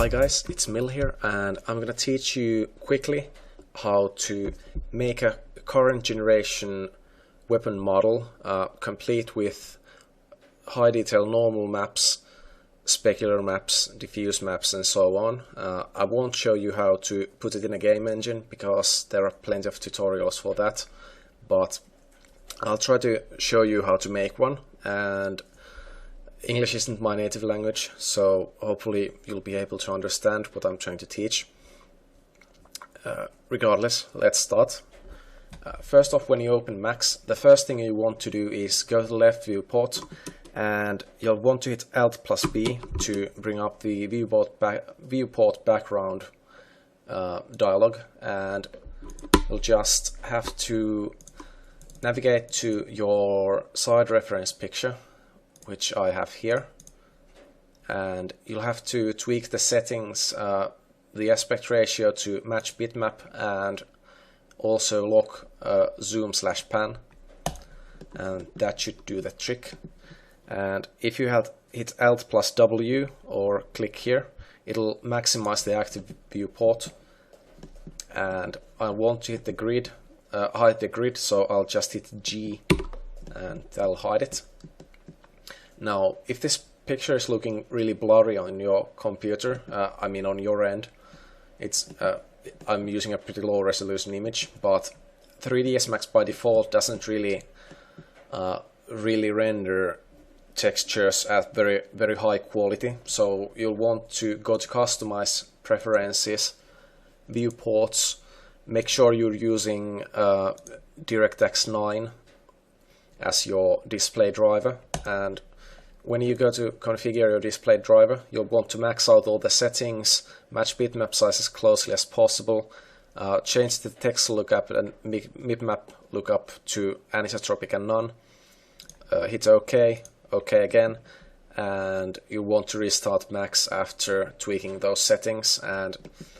Hi guys, it's Mill here, and I'm gonna teach you quickly how to make a current generation weapon model complete with high detail normal maps, specular maps, diffuse maps and so on. I won't show you how to put it in a game engine because there are plenty of tutorials for that, but I'll try to show you how to make one. And English isn't my native language, so hopefully you'll be able to understand what I'm trying to teach. Regardless, let's start. First off, when you open Max, the first thing you want to do is go to the left viewport, and you'll want to hit Alt+B to bring up the viewport background dialog, and you'll just have to navigate to your side reference picture, which I have here, and you'll have to tweak the settings, the aspect ratio to match bitmap, and also lock zoom/pan, and that should do the trick. And if you hit Alt+W or click here, it'll maximize the active viewport, and I want to hit the grid, hide the grid, so I'll just hit G and that'll hide it. Now, if this picture is looking really blurry on your computer, I mean on your end, I'm using a pretty low resolution image, but 3ds Max by default doesn't really render textures at very high quality. So you'll want to go to Customize, Preferences, Viewports, make sure you're using DirectX 9 as your display driver, and when you go to configure your display driver, you'll want to max out all the settings, match bitmap size as closely as possible, change the text lookup and bitmap lookup to anisotropic and none, hit OK, OK again, and you want to restart Max after tweaking those settings, and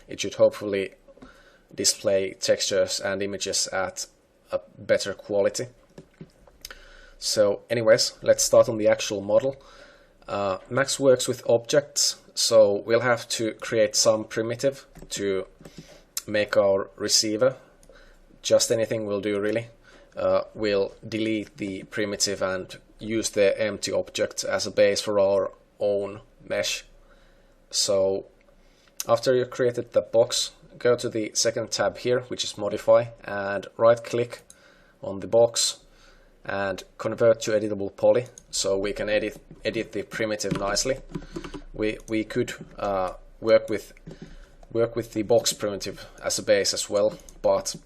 it should hopefully display textures and images at a better quality. So anyways, let's start on the actual model. Max works with objects, so we'll have to create some primitive to make our receiver. Just anything will do really. We'll delete the primitive and use the empty object as a base for our own mesh. So after you've created the box, go to the second tab here, which is Modify, and right click on the box and convert to editable poly, so we can edit the primitive nicely. We could work with the box primitive as a base as well, but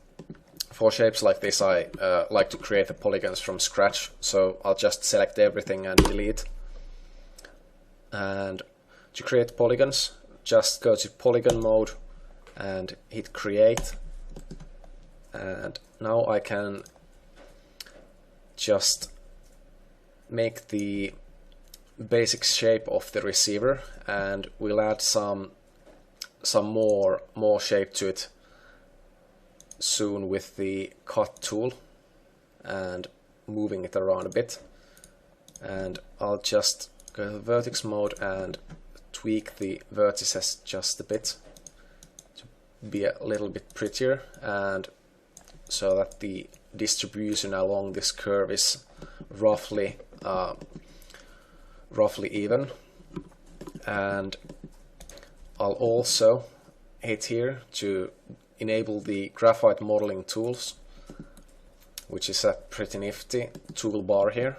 for shapes like this I like to create the polygons from scratch, so I'll just select everything and delete. And to create polygons, just go to polygon mode and hit create, and now I can just make the basic shape of the receiver, and we'll add some more shape to it soon with the cut tool and moving it around a bit. And I'll just go to vertex mode and tweak the vertices just a bit to be a little bit prettier, and so that the distribution along this curve is roughly even. And I'll also hit here to enable the graphite modeling tools, which is a pretty nifty toolbar here,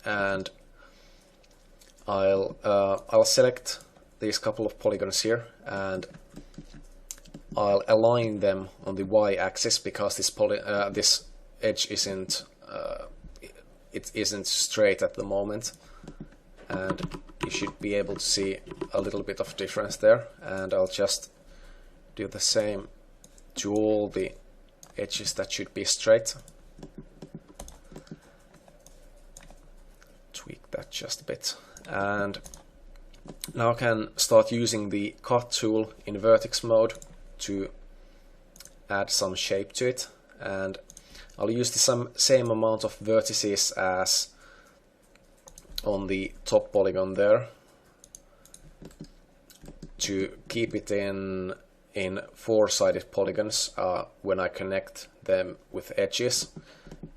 and I'll select these couple of polygons here, and I'll align them on the y-axis because this edge isn't straight at the moment, and you should be able to see a little bit of difference there. And I'll just do the same to all the edges that should be straight. Tweak that just a bit, and now I can start using the cut tool in vertex mode to add some shape to it, and I'll use the same amount of vertices as on the top polygon there, to keep it in four-sided polygons when I connect them with edges,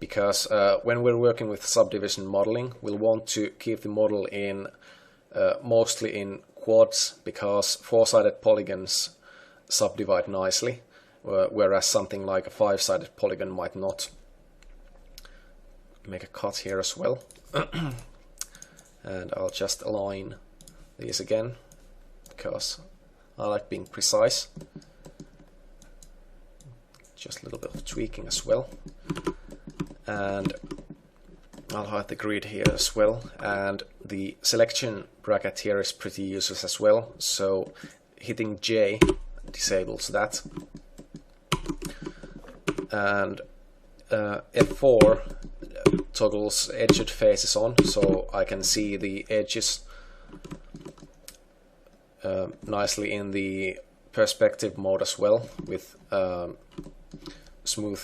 because when we're working with subdivision modeling, we'll want to keep the model in mostly in quads, because four-sided polygons subdivide nicely, whereas something like a five-sided polygon might not. Make a cut here as well. And I'll just align these again, because I like being precise. Just a little bit of tweaking as well. And I'll hide the grid here as well. And the selection bracket here is pretty useless as well, so hitting J disables that. And F4 toggles edged faces on, so I can see the edges nicely in the perspective mode as well, with smooth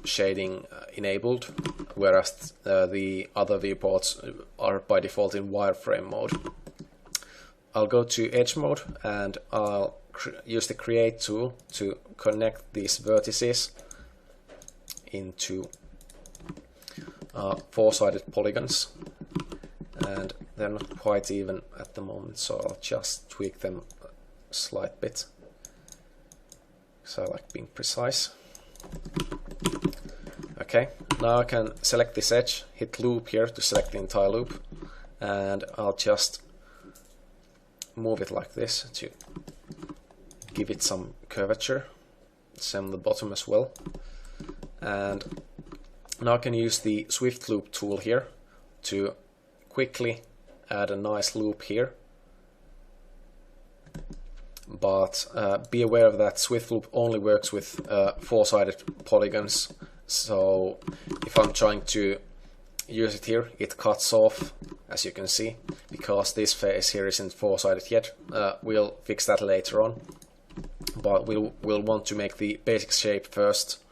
shading enabled, whereas the other viewports are by default in wireframe mode. I'll go to edge mode and I'll use the create tool to connect these vertices into four-sided polygons, and they're not quite even at the moment, so I'll just tweak them a slight bit, because I like being precise. Okay, now I can select this edge, hit loop here to select the entire loop, and I'll just move it like this to give it some curvature. Same on the bottom as well. And now I can use the Swift Loop tool here to quickly add a nice loop here. But be aware of that Swift Loop only works with four-sided polygons, so if I'm trying to use it here, it cuts off, as you can see, because this face here isn't four-sided yet. We'll fix that later on, but we'll want to make the basic shape first.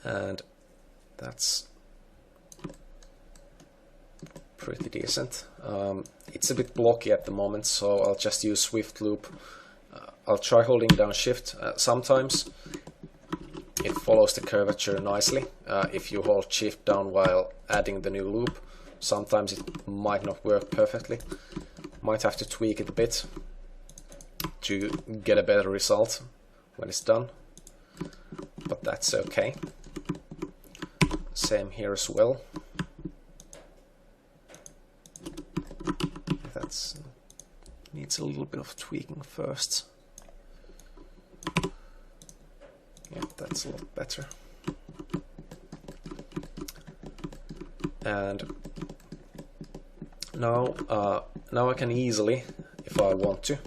And that's pretty decent. It's a bit blocky at the moment, so I'll just use Swift Loop. I'll try holding down Shift. Sometimes it follows the curvature nicely if you hold Shift down while adding the new loop. Sometimes it might not work perfectly. Might have to tweak it a bit to get a better result when it's done, but that's okay. Same here as well. That needs a little bit of tweaking first. Yeah, that's a lot better. And now I can easily, if I want to,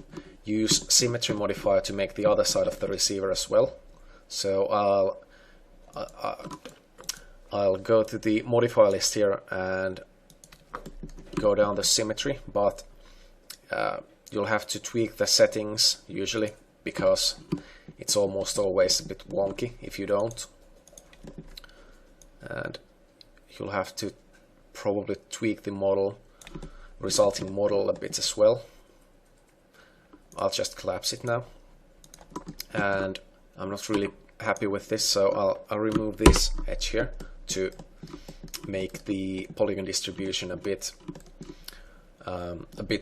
use symmetry modifier to make the other side of the receiver as well. So I'll go to the modify list here and go down the symmetry, but you'll have to tweak the settings usually, because it's almost always a bit wonky if you don't. And you'll have to probably tweak the model, resulting model a bit as well. I'll just collapse it now. And I'm not really happy with this, so I'll remove this edge here to make the polygon distribution a bit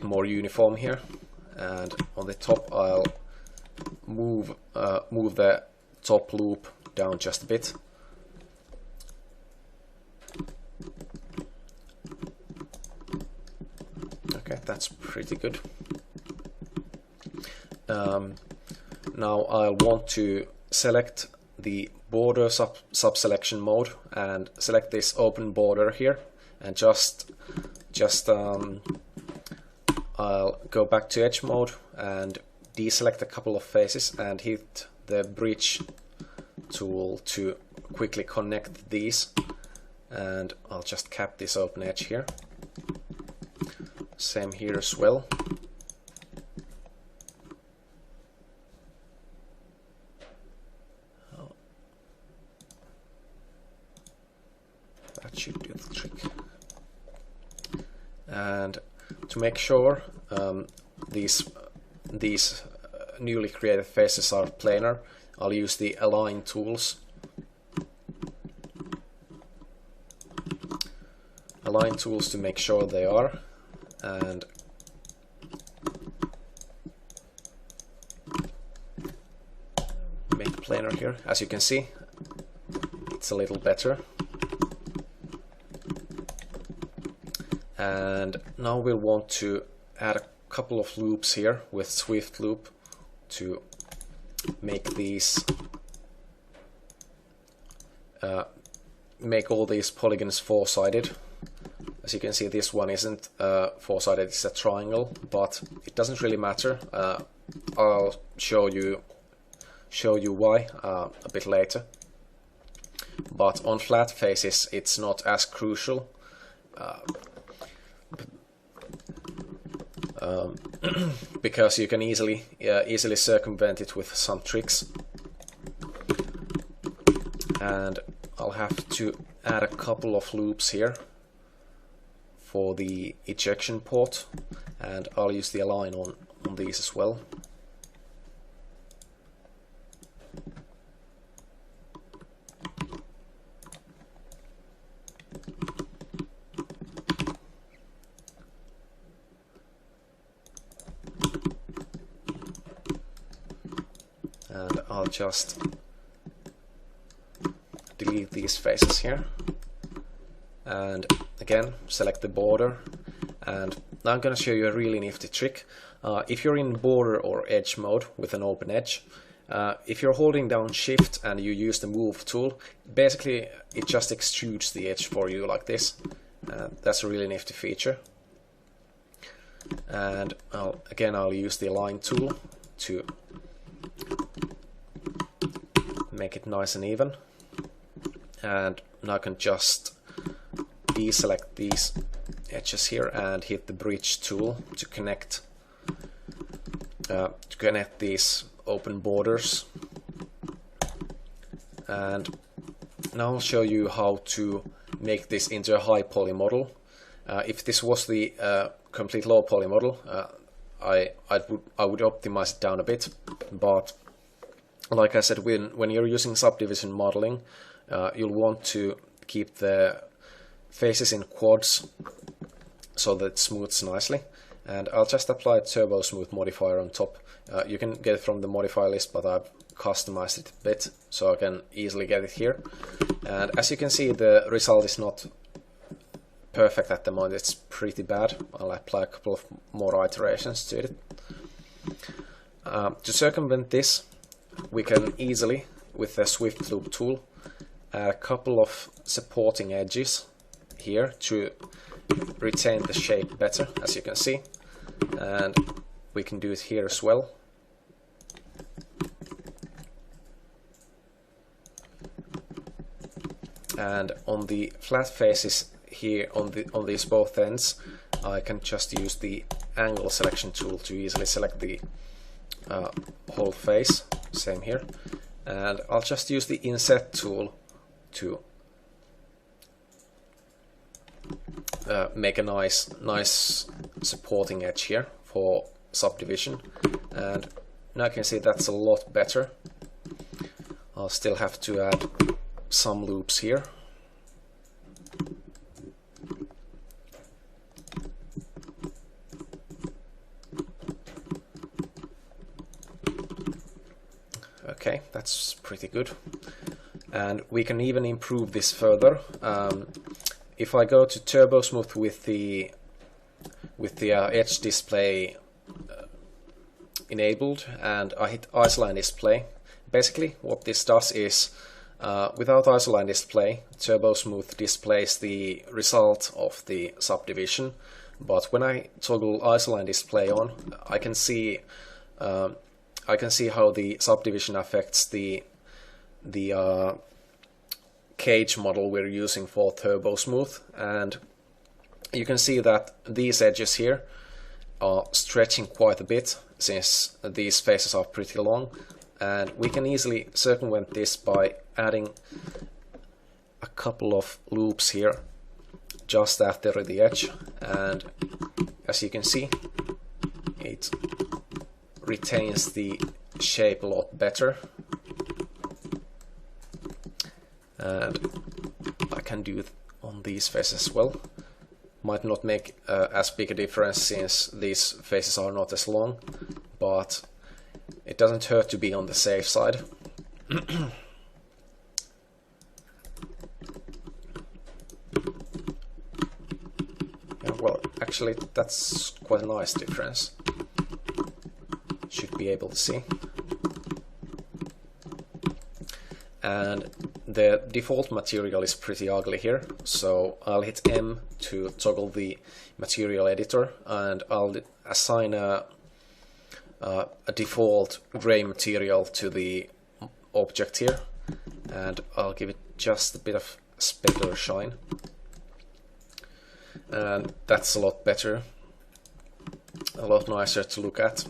more uniform here. And on the top, I'll move the top loop down just a bit. Okay, that's pretty good. Now I'll want to select the border subselection mode and select this open border here, and I'll go back to edge mode and deselect a couple of faces and hit the bridge tool to quickly connect these, and I'll just cap this open edge here. Same here as well. That should do the trick. And to make sure these newly created faces are planar, I'll use the align tools. Align tools to make sure they are, and make planar here. As you can see, it's a little better. And now we'll want to add a couple of loops here with Swift loop to make these make all these polygons four-sided. As you can see, this one isn't four-sided, it's a triangle, but it doesn't really matter. I'll show you why a bit later. But on flat faces, it's not as crucial. Because you can easily circumvent it with some tricks. And I'll have to add a couple of loops here for the ejection port, and I'll use the align on these as well. And I'll just delete these faces here, and again select the border. And now I'm going to show you a really nifty trick. If you're in border or edge mode with an open edge, if you're holding down shift and you use the move tool, basically it just extrudes the edge for you like this. That's a really nifty feature. And I'll use the align tool to make it nice and even. And now I can just deselect these edges here and hit the bridge tool to connect these open borders. And now I'll show you how to make this into a high poly model. If this was the complete low poly model, I would optimize it down a bit, but like I said, when you're using subdivision modeling, you'll want to keep the faces in quads so that it smooths nicely. And I'll just apply a turbo smooth modifier on top. You can get it from the modify list, but I've customized it a bit so I can easily get it here. And as you can see, the result is not perfect at the moment, it's pretty bad. I'll apply a couple of more iterations to it. To circumvent this, we can easily, with the Swift Loop tool, add a couple of supporting edges here to retain the shape better, as you can see. And we can do it here as well. And on the flat faces here, on these both ends, I can just use the angle selection tool to easily select the whole face. Same here. And I'll just use the inset tool to make a nice supporting edge here for subdivision. And now you can see that's a lot better. I'll still have to add some loops here. Okay, that's pretty good. And we can even improve this further. If I go to turbo smooth with the edge display enabled and I hit isoline display, basically what this does is without isoline display, turbo smooth displays the result of the subdivision, but when I toggle isoline display on, I can see how the subdivision affects the cage model we're using for turbo smooth. And you can see that these edges here are stretching quite a bit since these faces are pretty long, and we can easily circumvent this by adding a couple of loops here just after the edge. And as you can see, it retains the shape a lot better, and I can do it on these faces as well. Might not make as big a difference since these faces are not as long, but it doesn't hurt to be on the safe side. Yeah, well, actually that's quite a nice difference. Should be able to see. And the default material is pretty ugly here, so I'll hit M to toggle the material editor, and I'll assign a default gray material to the object here, and I'll give it just a bit of specular shine, and that's a lot better, a lot nicer to look at.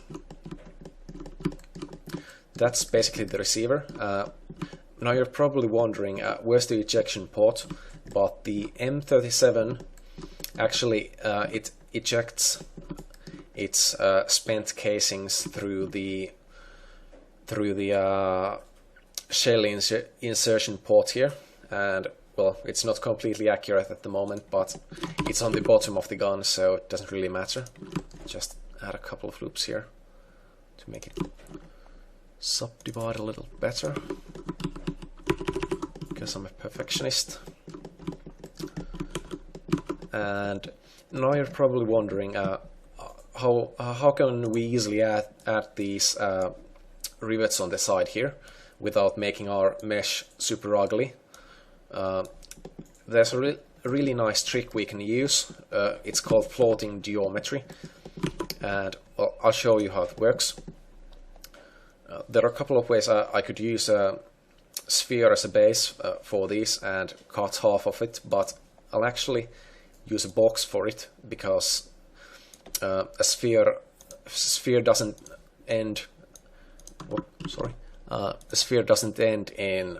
That's basically the receiver. Now you're probably wondering where's the ejection port, but the M37 actually it ejects its spent casings through the shell insertion port here, and well, it's not completely accurate at the moment, but it's on the bottom of the gun, so it doesn't really matter. Just add a couple of loops here to make it subdivide a little better, because I'm a perfectionist. And now you're probably wondering how can we easily add these rivets on the side here without making our mesh super ugly. There's a really nice trick we can use. It's called floating geometry, and well, I'll show you how it works. There are a couple of ways I could use a sphere as a base for these and cut half of it, but I'll actually use a box for it, because a sphere doesn't end. A sphere doesn't end in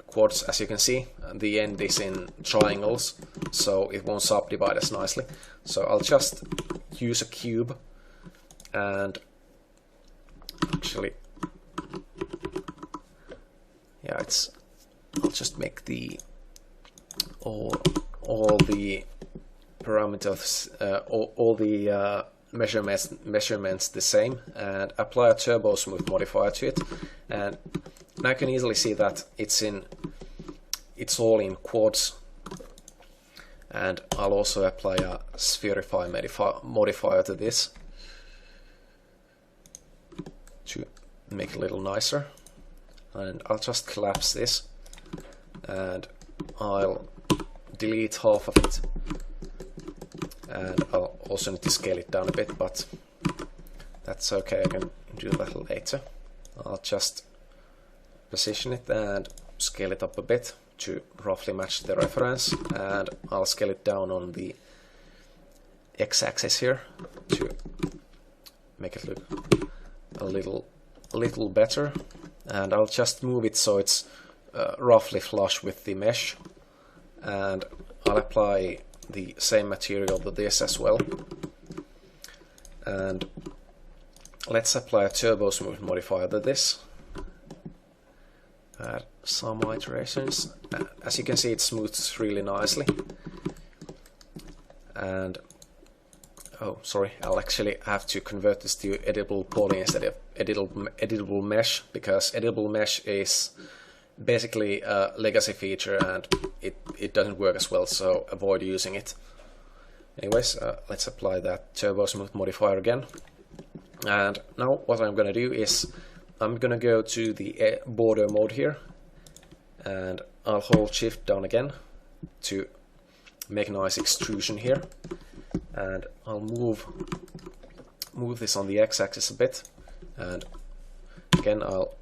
quads, as you can see. The end is in triangles, so it won't subdivide as nicely. So I'll just use a cube, and actually, yeah, I'll just make the all the parameters, all the measurements the same, and apply a turbo smooth modifier to it, and now I can easily see that it's all in quads. And I'll also apply a spherify modifier to this to make it a little nicer, and I'll just collapse this, and I'll delete half of it, and I'll also need to scale it down a bit, but that's okay, I can do that later. I'll just position it and scale it up a bit to roughly match the reference, and I'll scale it down on the x-axis here to make it look a little better, and I'll just move it so it's roughly flush with the mesh, and I'll apply the same material to this as well, and let's apply a turbo smooth modifier to this. Add some iterations. As you can see, it smooths really nicely, and oh, sorry, I'll actually have to convert this to editable poly instead of editable mesh, because editable mesh is basically a legacy feature and it doesn't work as well, so avoid using it. Anyways, let's apply that turbo smooth modifier again, and now what I'm going to do is I'm going to go to the border mode here, and I'll hold shift down again to make a nice extrusion here, and I'll move this on the x-axis a bit, and again I'll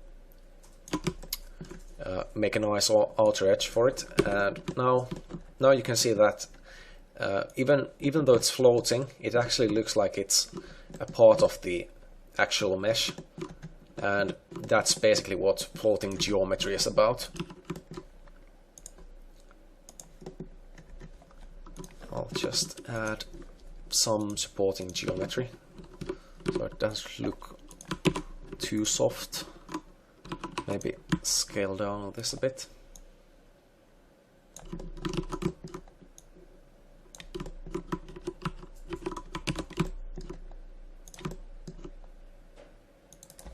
make a nice outer edge for it, and now you can see that even though it's floating, it actually looks like it's a part of the actual mesh, and that's basically what floating geometry is about. I'll just add some supporting geometry so it doesn't look too soft. Maybe scale down this a bit.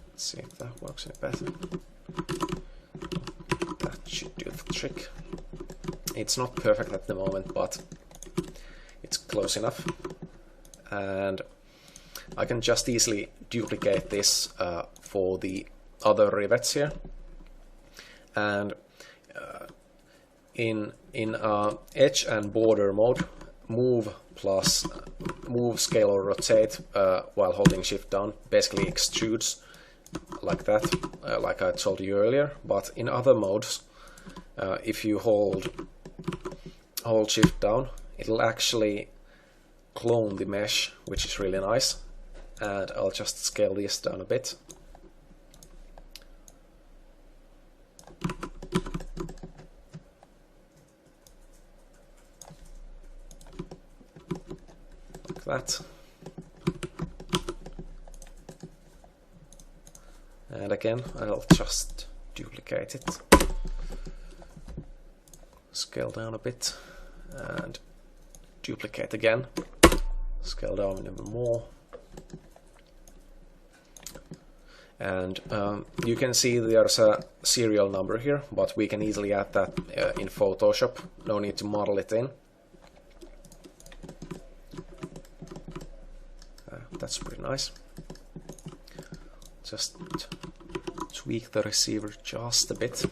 Let's see if that works any better. That should do the trick. It's not perfect at the moment, but it's close enough. And I can just easily duplicate this for the other rivets here. And in edge and border mode, move, scale or rotate while holding shift down basically extrudes like that, like I told you earlier. But in other modes, if you hold shift down, it'll actually clone the mesh, which is really nice. And I'll just scale this down a bit. Like that. And again, I'll just duplicate it. Scale down a bit and duplicate again. Scale down even more. And you can see there's a serial number here, but we can easily add that in Photoshop. No need to model it in. That's pretty nice. Just tweak the receiver just a bit.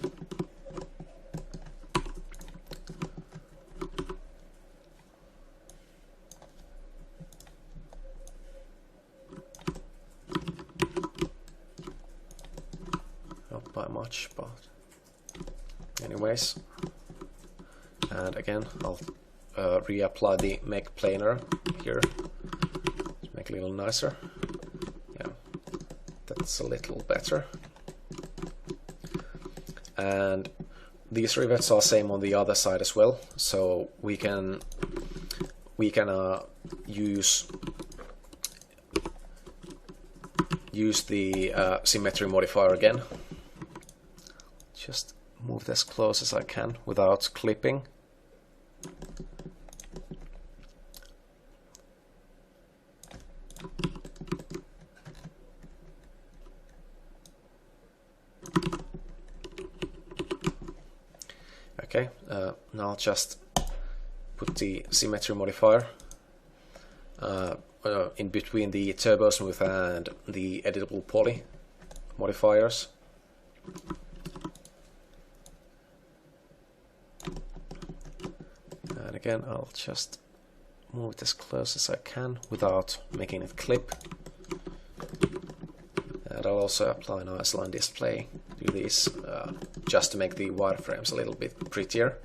Not by much, but anyways. And again, I'll reapply the make planar here to make it a little nicer. Yeah, that's a little better. And these rivets are same on the other side as well, so we can use the symmetry modifier again. Just move this as close as I can without clipping. Okay, now I'll just put the symmetry modifier in between the turbo smooth and the editable poly modifiers. And again, I'll just move it as close as I can without making it clip. And I'll also apply an isoline display to these just to make the wireframes a little bit prettier.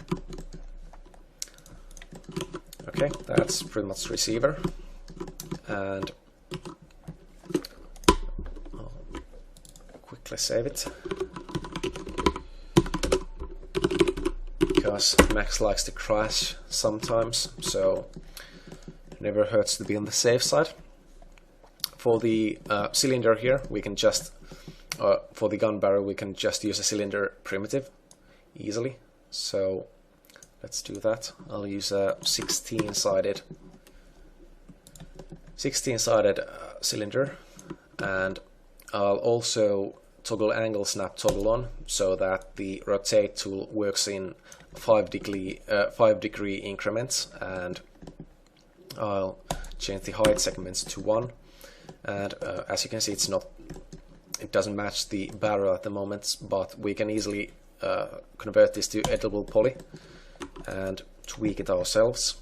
Okay, that's pretty much receiver. And I'll quickly save it, because Max likes to crash sometimes, so it never hurts to be on the safe side. For the cylinder here, we can just, for the gun barrel, we can just use a cylinder primitive easily. So let's do that. I'll use a 16-sided cylinder, and I'll also toggle angle snap toggle on so that the rotate tool works in 5 degree increments, and I'll change the height segments to 1. And as you can see, it doesn't match the barrel at the moment, but we can easily convert this to editable poly and tweak it ourselves.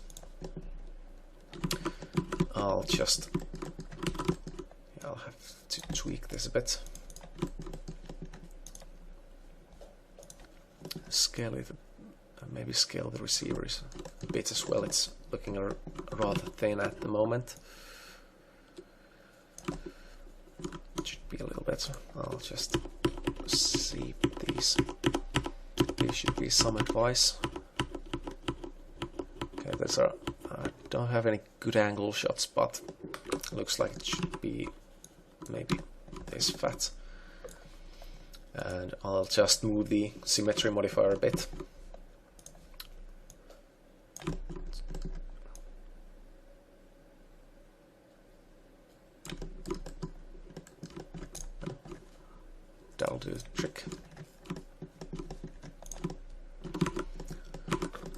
I'll have to tweak this a bit. Scale it, maybe scale the receivers a bit as well. It's looking rather thin at the moment. It should be a little better. I'll just see these. There should be some advice. Okay, I don't have any good angle shots, but it looks like it should be maybe this fat. And I'll just move the symmetry modifier a bit. That'll do the trick.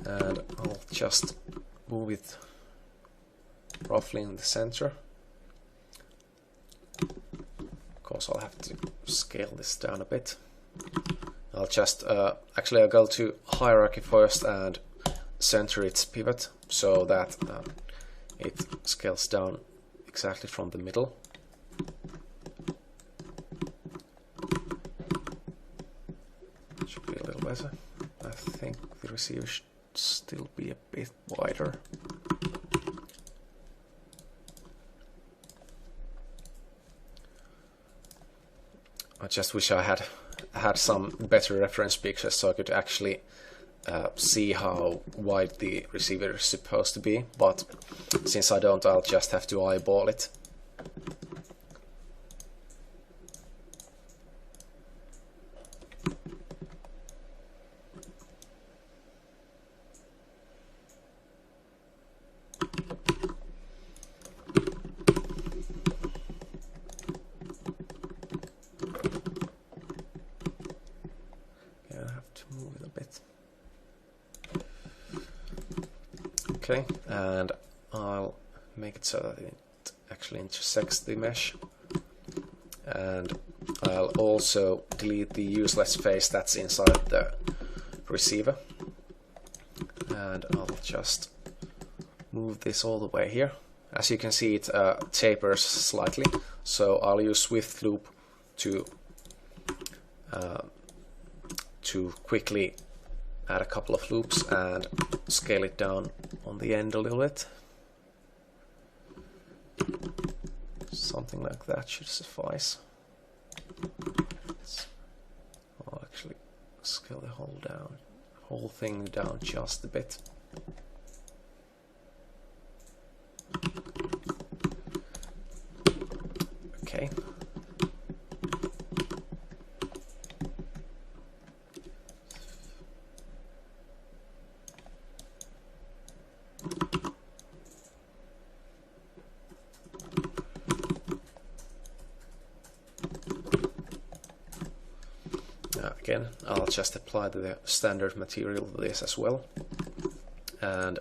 And I'll just move it roughly in the center. Of course, I'll have to scale this down a bit. I'll just actually I'll go to hierarchy first and center its pivot so that it scales down exactly from the middle. Should be a little better. I think the receiver should still be a bit wider. I just wish I had some better reference pictures so I could actually see how wide the receiver is supposed to be, but since I don't, I'll just have to eyeball it. Okay, and I'll make it so that it actually intersects the mesh, and I'll also delete the useless face that's inside the receiver, and I'll just move this all the way here. As you can see, it tapers slightly, so I'll use Swift Loop to quickly add a couple of loops and scale it down on the end a little bit. Something like that should suffice. I'll actually scale the whole thing down just a bit. Okay. Again, I'll just apply the standard material to this as well, and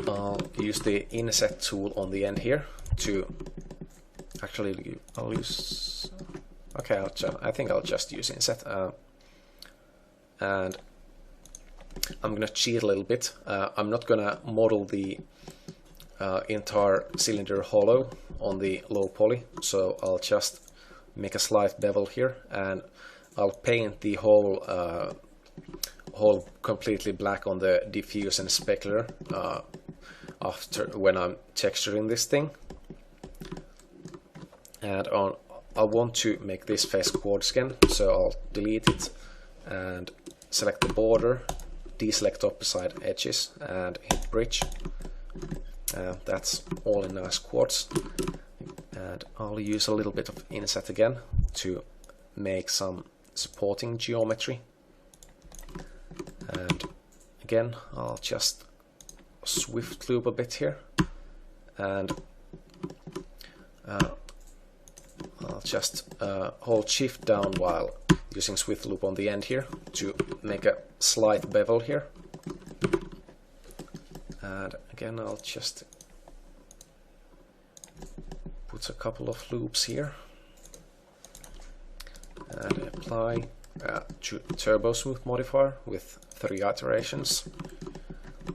I'll use the inset tool on the end here to actually I'll use okay I think I'll just use inset, and I'm gonna cheat a little bit. I'm not gonna model the entire cylinder hollow on the low poly, so I'll just make a slight bevel here, and I'll paint the whole completely black on the diffuse and specular after when I'm texturing this thing. And I want to make this face quartz again, so I'll delete it and select the border, deselect opposite edges and hit bridge. That's all in nice quartz, and I'll use a little bit of inset again to make some supporting geometry, and again I'll just Swift Loop a bit here, and I'll just hold shift down while using Swift Loop on the end here to make a slight bevel here, and again I'll just put a couple of loops here and apply turbo smooth modifier with 3 iterations.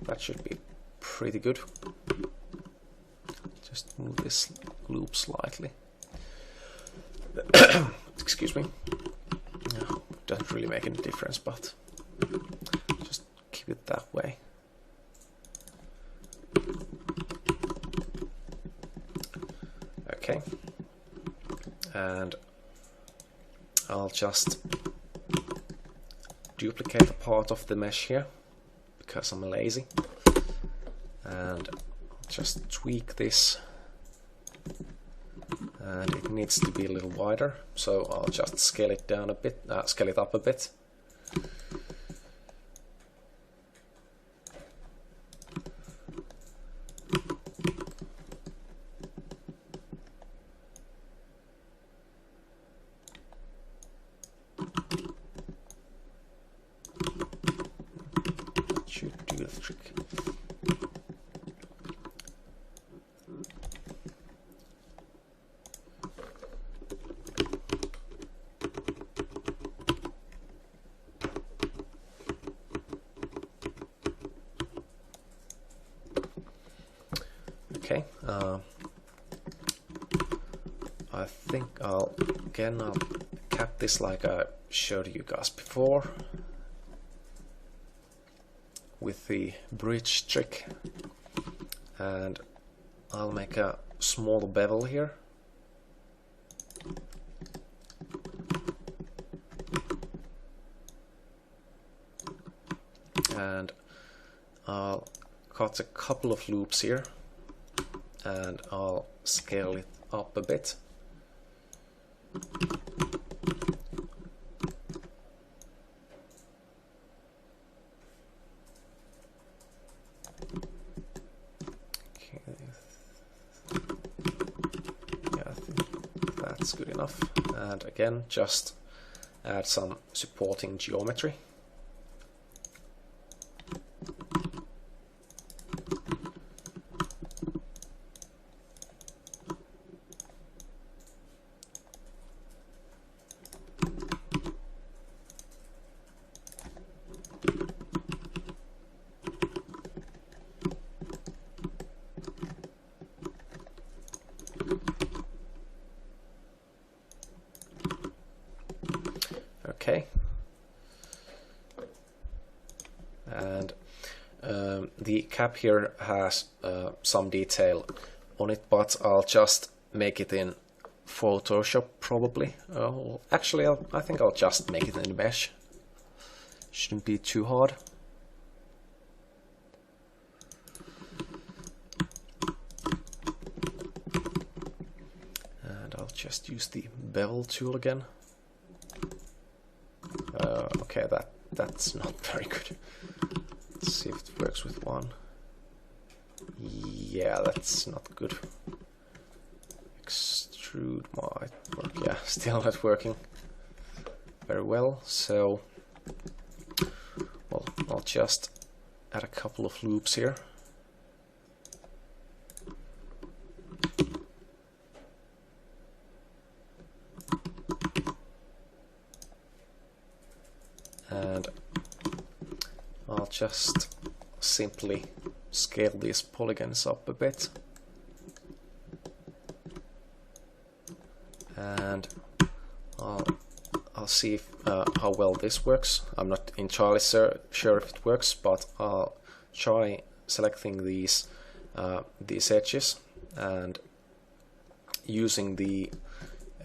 That should be pretty good. Just move this loop slightly. Excuse me. No, doesn't really make any difference, but just keep it that way. Okay, and I'll just duplicate a part of the mesh here because I'm lazy, and I'll just tweak this and it needs to be a little wider, so I'll just scale it down a bit, scale it up a bit. That should do the trick. Okay, I think I'll cap this like I showed you guys before with the bridge trick, and I'll make a small bevel here. And I'll cut a couple of loops here, and I'll scale it up a bit. Okay. Yeah, I think that's good enough. And again, just add some supporting geometry. Okay, and the cap here has some detail on it, but I'll just make it in Photoshop probably. Actually, I think I'll just make it in Mesh. Shouldn't be too hard. And I'll just use the bevel tool again. Okay, that's not very good. Let's see if it works with one. Yeah, that's not good. Extrude might work. Yeah, still not working very well. So, well, I'll just add a couple of loops here. And I'll just simply scale these polygons up a bit, and I'll see if, how well this works. I'm not entirely sure if it works, but I'll try selecting these edges and using the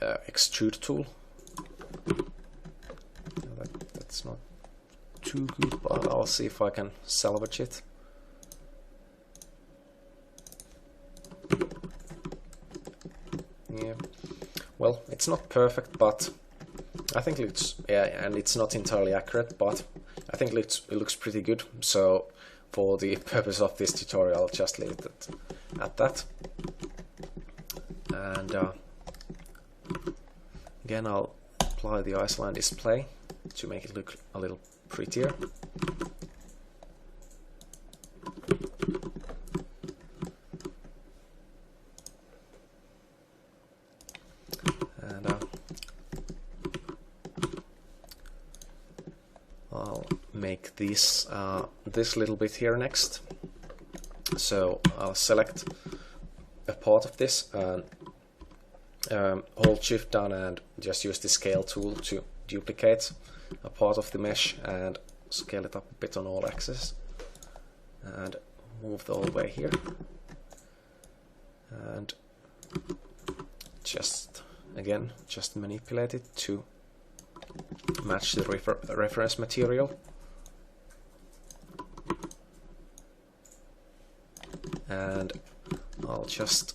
extrude tool. That's not too good, but I'll see if I can salvage it. Yeah, well, it's not perfect, but I think it's, yeah, and it's not entirely accurate, but I think it looks pretty good. So for the purpose of this tutorial, I'll just leave it at that. And again, I'll apply the isoline display to make it look a little prettier. And I'll make this this little bit here next. So I'll select a part of this and hold Shift down and just use the scale tool to duplicate a part of the mesh and scale it up a bit on all axes, and move the whole way here, and just again just manipulate it to match the reference material. and I'll just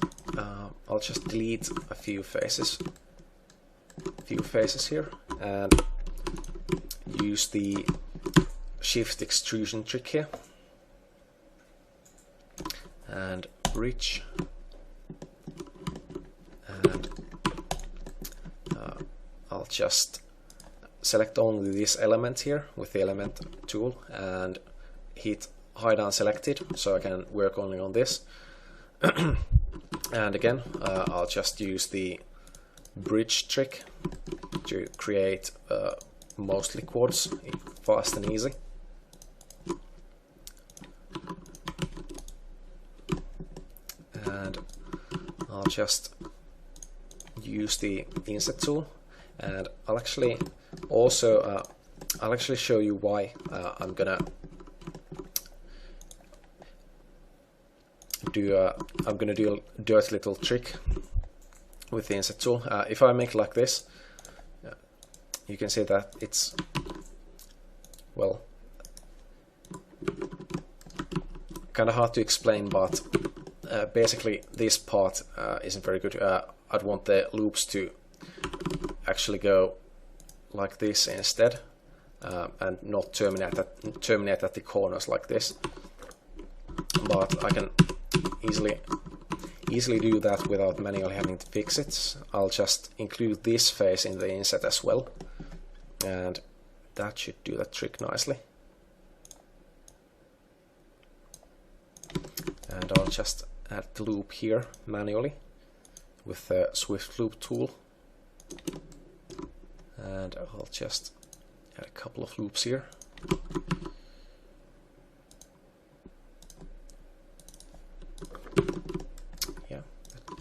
delete a few faces here, and use the shift extrusion trick here, and bridge, and I'll just select only this element here with the element tool and hit hide unselected, so I can work only on this. And again, I'll just use the bridge trick to create mostly quads fast and easy. And I'll just use the inset tool, and I'll actually also show you why I'm gonna do a dirty little trick with the inset tool. If I make it like this, you can see that it's, well, kind of hard to explain, but basically this part isn't very good. I'd want the loops to actually go like this instead, and not terminate at the corners like this. But I can easily do that without manually having to fix it. I'll just include this face in the inset as well, and that should do that trick nicely. And I'll just add the loop here manually with the Swift Loop tool, and I'll just add a couple of loops here. Yeah,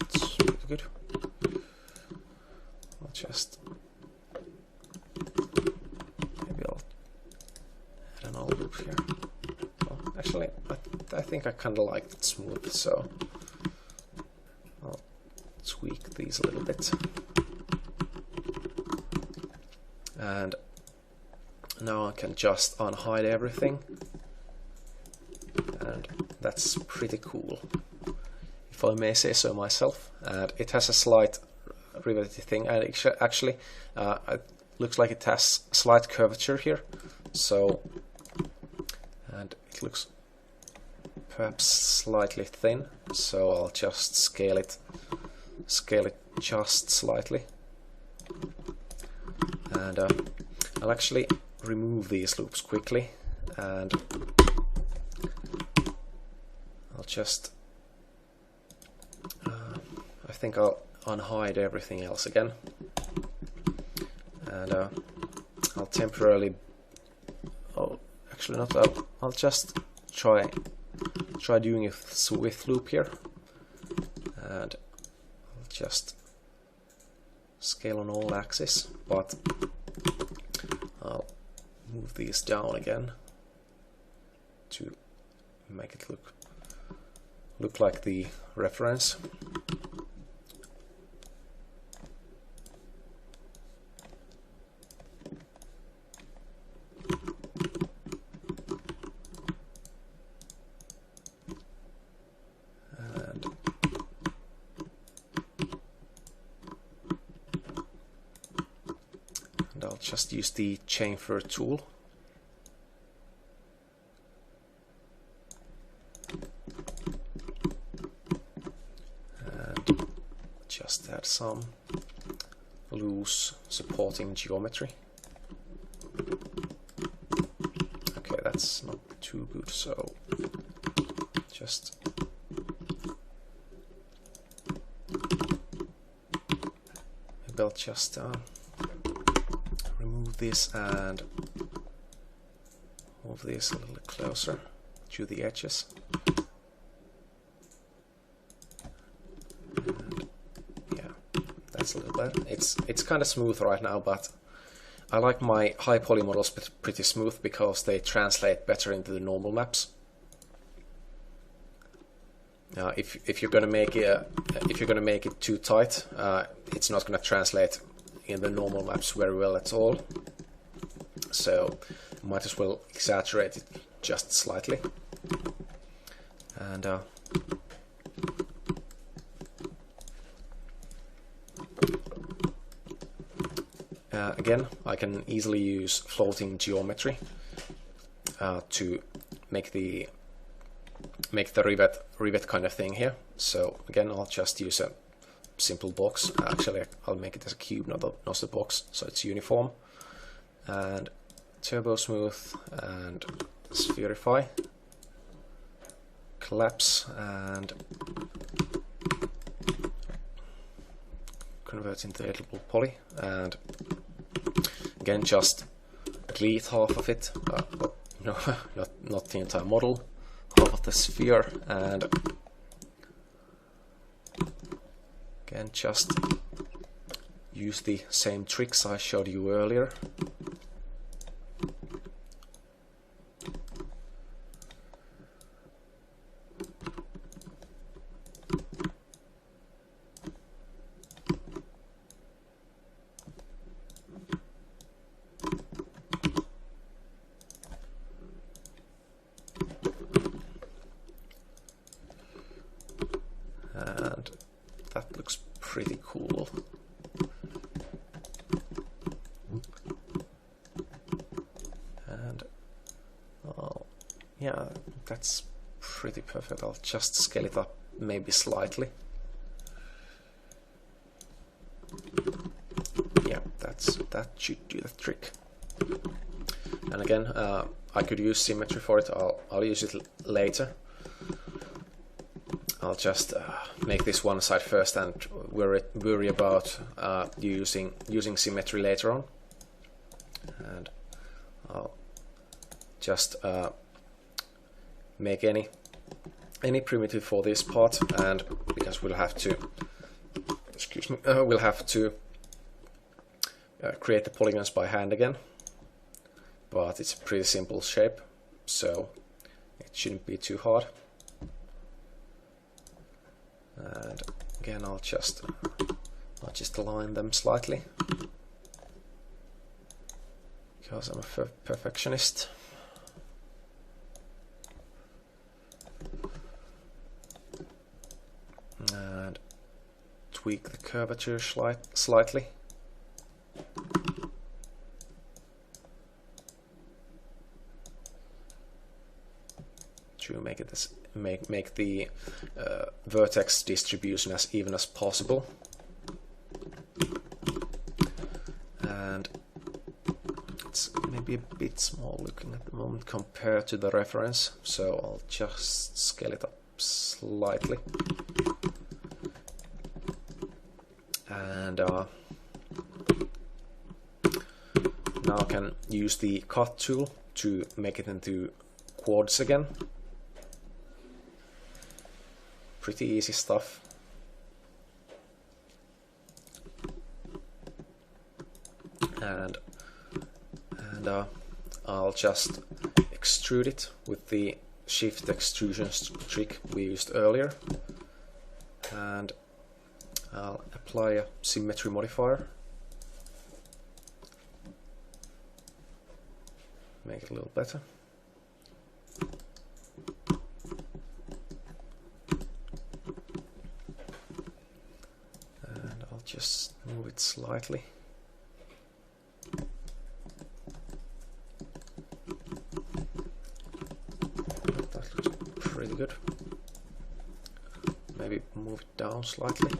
that's pretty good. I'll just, maybe I'll add an old loop here. Well, actually, I think I kind of like it smooth, so I'll tweak these a little bit. And now I can just unhide everything, and that's pretty cool, if I may say so myself. And it has a slight riveted thing, and actually it looks like it has slight curvature here, so, and it looks perhaps slightly thin, so I'll just scale it just slightly. And I'll actually remove these loops quickly, and I'll just I think I'll unhide everything else again, and I'll temporarily, oh, actually not, I'll just try doing a Swift loop here, and I'll just scale on all axes, but I'll move these down again to make it look like the reference. And I'll just use the chamfer tool. And just add some loose supporting geometry. Okay, that's not too good, so just maybe I'll just remove this and move this a little closer to the edges. And yeah, that's a little better. It's kind of smooth right now, but I like my high poly models pretty smooth because they translate better into the normal maps. If you're gonna make it too tight, it's not gonna translate in the normal maps very well at all. So might as well exaggerate it just slightly. And Again, I can easily use floating geometry to make the rivet kind of thing here. So again, I'll just use a simple box. Actually, I'll make it as a cube, not a box, so it's uniform. And turbo smooth and spherify, collapse, and convert into editable poly. And again, just delete half of it, no, not the entire model, half of the sphere, and again just use the same tricks I showed you earlier. And that looks pretty cool. And yeah, that's pretty perfect. I'll just scale it up maybe slightly. Yeah, that should do the trick. And again, I could use symmetry for it. I'll use it later. I'll just make this one side first and worry about using symmetry later on. And I'll just make any primitive for this part, and because we'll have to, excuse me, we'll have to create the polygons by hand again. But it's a pretty simple shape, so it shouldn't be too hard. And again, I'll just align them slightly because I'm a perfectionist. And tweak the curvature slightly. To make it make the vertex distribution as even as possible. And it's maybe a bit small looking at the moment compared to the reference, so I'll just scale it up slightly. And now I can use the cut tool to make it into quads again. Pretty easy stuff. And I'll just extrude it with the shift extrusion trick we used earlier, and I'll apply a symmetry modifier, make it a little better. Just move it slightly. That looks pretty good. Maybe move it down slightly.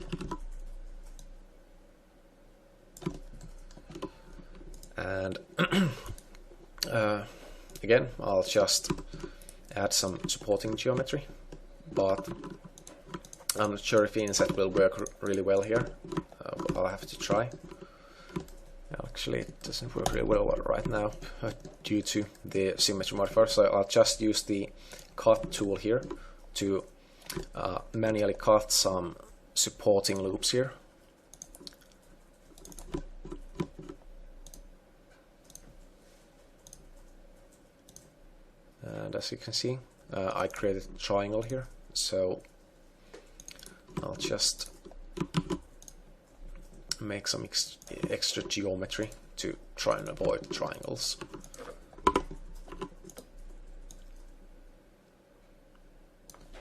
And again, I'll just add some supporting geometry, but I'm not sure if inset will work really well here. I'll have to try. Actually, it doesn't work really well right now due to the symmetry modifier, so I'll just use the cut tool here to manually cut some supporting loops here. And as you can see, I created a triangle here, so I'll just make some extra geometry to try and avoid triangles.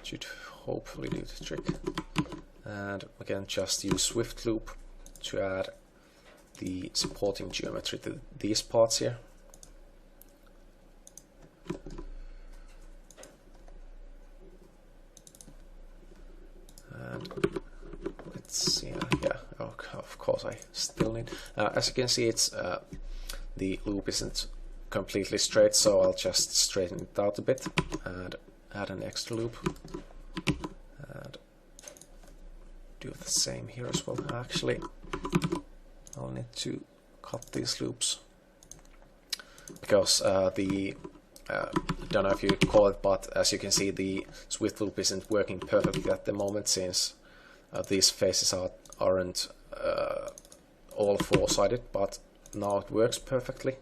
Should hopefully do the trick. And again, just use Swift Loop to add the supporting geometry to these parts here. And let's see, yeah, of course I still need, as you can see, it's the loop isn't completely straight, so I'll just straighten it out a bit and add an extra loop and do the same here as well. Actually, I'll need to cut these loops because I don't know if you call it, but as you can see, the Swift loop isn't working perfectly at the moment, since these faces aren't all four-sided, but now it works perfectly.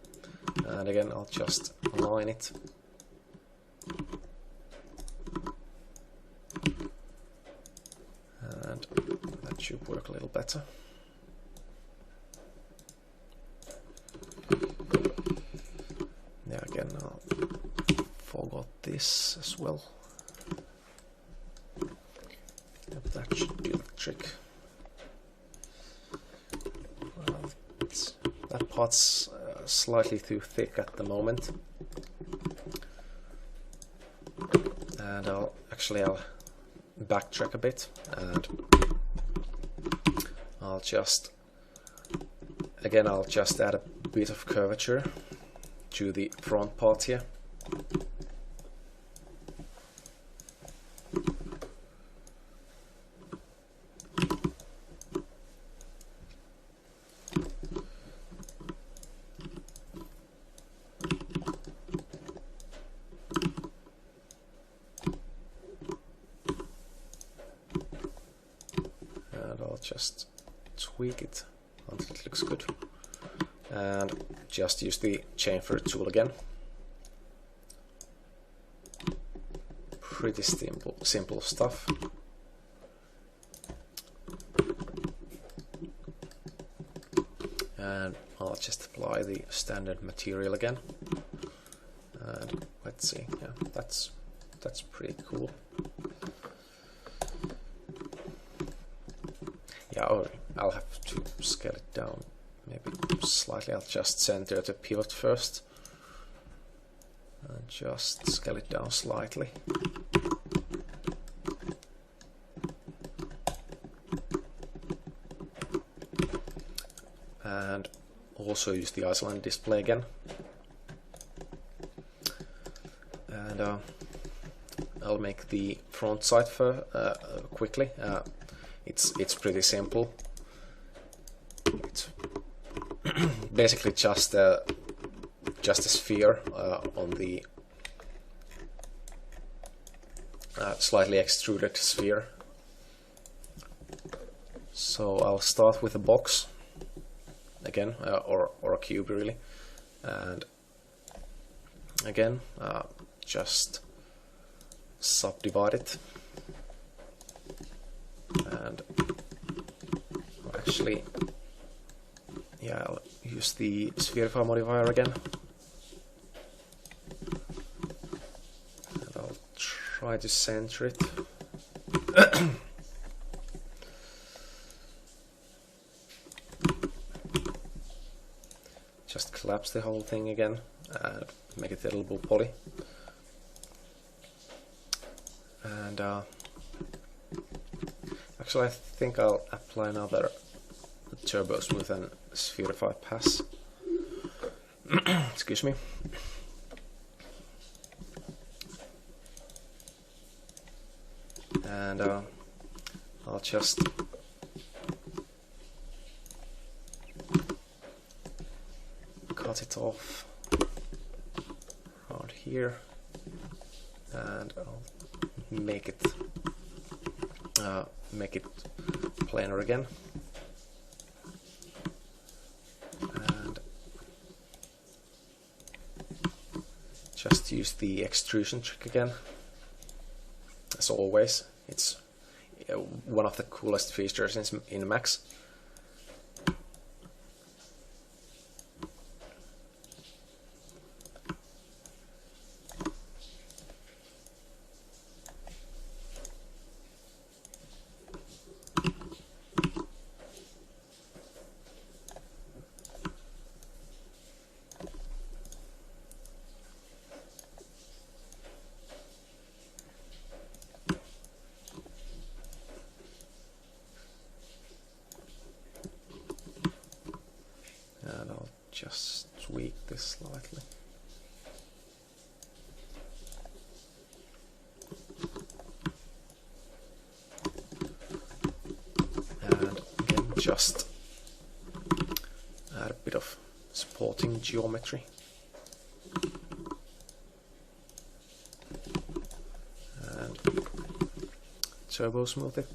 And again, I'll just align it. And that should work a little better. Yeah, again, I forgot this as well. Yep, that should do the trick. Well, that part's slightly too thick at the moment. And I'll backtrack a bit, and I'll just add a bit of curvature to the front part here. And I'll just tweak it until it looks good. And just use the chamfer tool again. Pretty simple stuff. And I'll just apply the standard material again. And let's see, yeah, that's pretty cool. Yeah, oh, I'll have to scale it down. Maybe slightly. I'll just center the pivot first and just scale it down slightly. And also use the isoline display again. And I'll make the front side for quickly. It's pretty simple. It's basically just a sphere on the slightly extruded sphere. So I'll start with a box again, or a cube really, and again just subdivide it, and actually, yeah, I'll use the spherify modifier again, and I'll try to center it. Just collapse the whole thing again and make it a little bit poly. And actually I think I'll apply another turbo smooth and spherify pass. Excuse me. And I'll just cut it off around here, and I'll make it planar again, and just use the extrusion trick again. As always, it's one of the coolest features in Max. just tweak this slightly. And again, just add a bit of supporting geometry. And turbo smooth it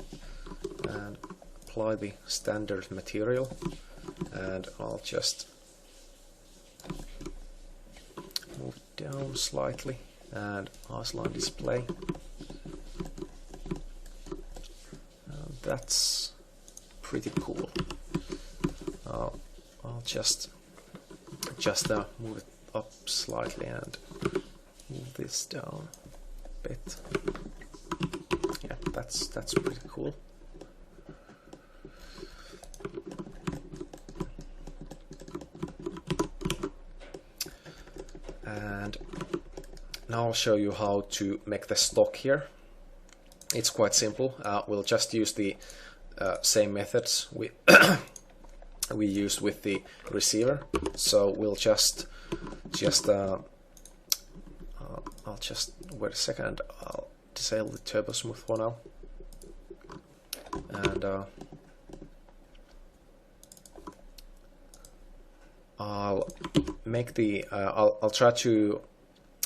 and apply the standard material, and I'll just move it down slightly and Aslan display. And that's pretty cool. I'll just move it up slightly and move this down a bit. Yeah, that's pretty cool. And now I'll show you how to make the stock here. It's quite simple. We'll just use the same methods we we used with the receiver. So we'll I'll just wait a second. I'll disable the turbo smooth for now, and I'll make the I'll try to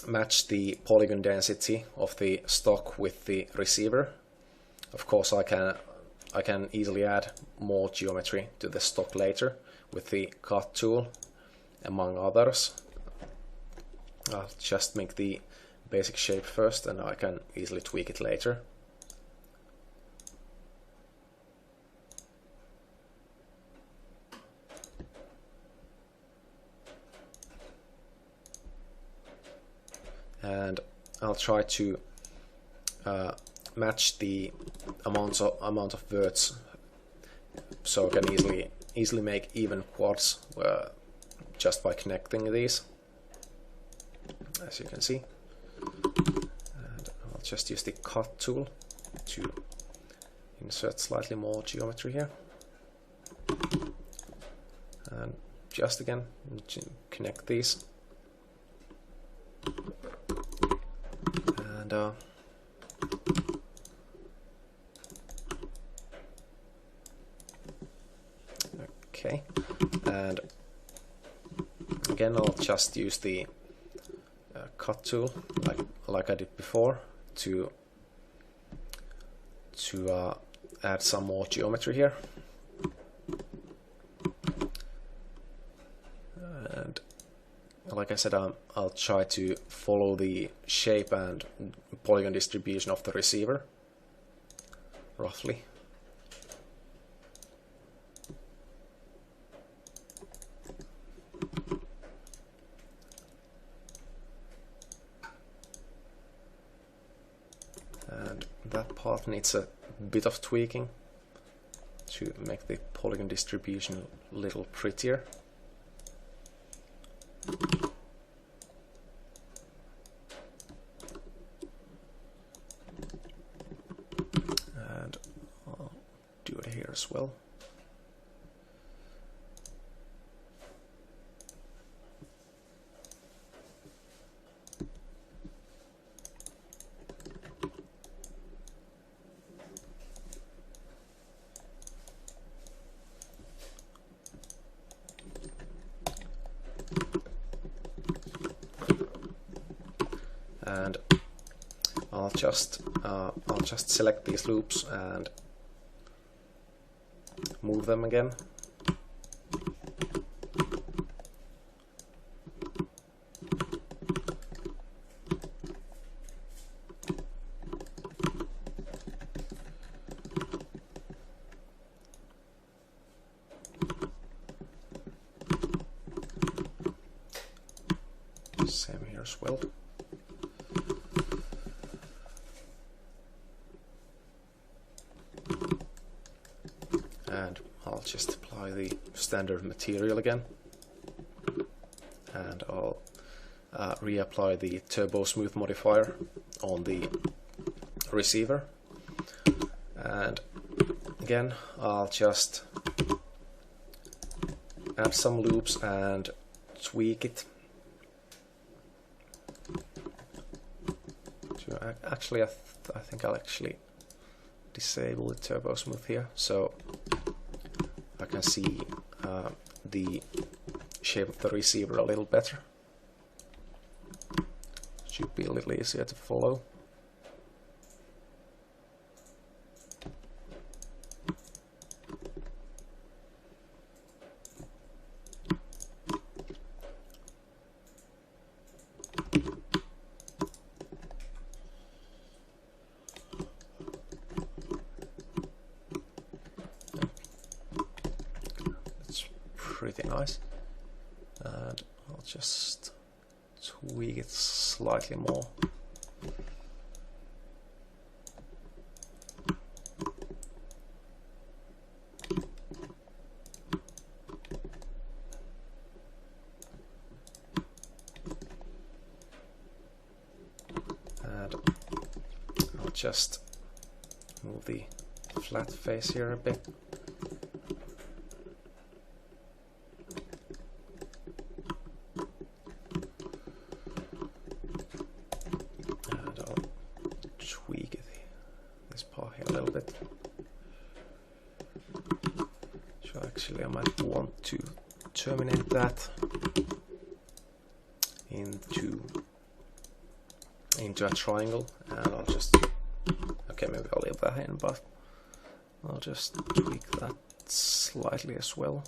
match the polygon density of the stock with the receiver. Of course, I can easily add more geometry to the stock later with the cut tool, among others. I'll just make the basic shape first, and I can easily tweak it later. And I'll try to match the amount of verts, so I can easily make even quads just by connecting these, as you can see. And I'll just use the cut tool to insert slightly more geometry here, and just again connect these. And okay, and again I'll just use the cut tool like I did before to add some more geometry here. And like I said, I'll try to follow the shape and polygon distribution of the receiver, roughly. And that part needs a bit of tweaking to make the polygon distribution a little prettier. And I'll do it here as well. And I'll just select these loops and move them again. Same here as well. And I'll just apply the standard material again, and I'll reapply the turbo smooth modifier on the receiver, and again I'll just add some loops and tweak it. Actually, I think I'll actually disable the turbo smooth here, so I can see the shape of the receiver a little better. Should be a little easier to follow. Pretty nice, and I'll just tweak it slightly more. And I'll just move the flat face here a bit. Actually, I might want to terminate that into a triangle, and I'll just, okay, maybe I'll leave that in, but I'll just tweak that slightly as well.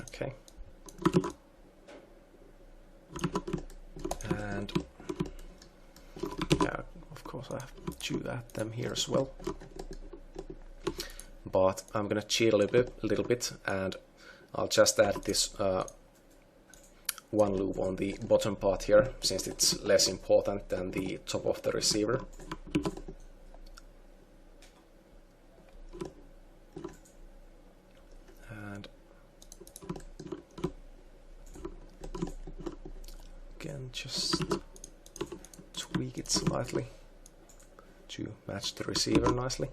Okay. And yeah, of course I have to add them here as well. But I'm gonna cheat a little bit, and I'll just add this one loop on the bottom part here, since it's less important than the top of the receiver. And again, just tweak it slightly to match the receiver nicely.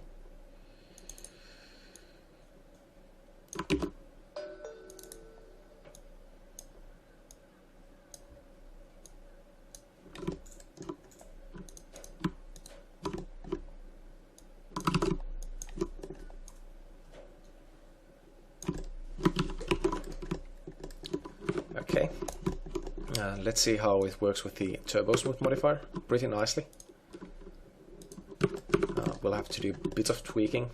Okay, let's see how it works with the turbo smooth modifier. Pretty nicely. We'll have to do a bit of tweaking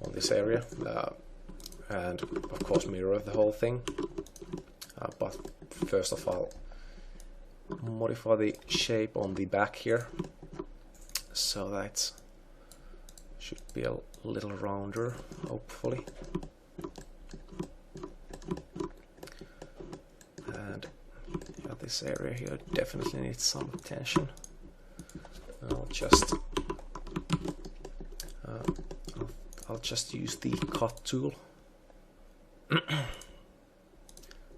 on this area, and of course mirror the whole thing. But first of all, modify the shape on the back here, so that it should be a little rounder, hopefully. And yeah, this area here definitely needs some attention. I'll just use the cut tool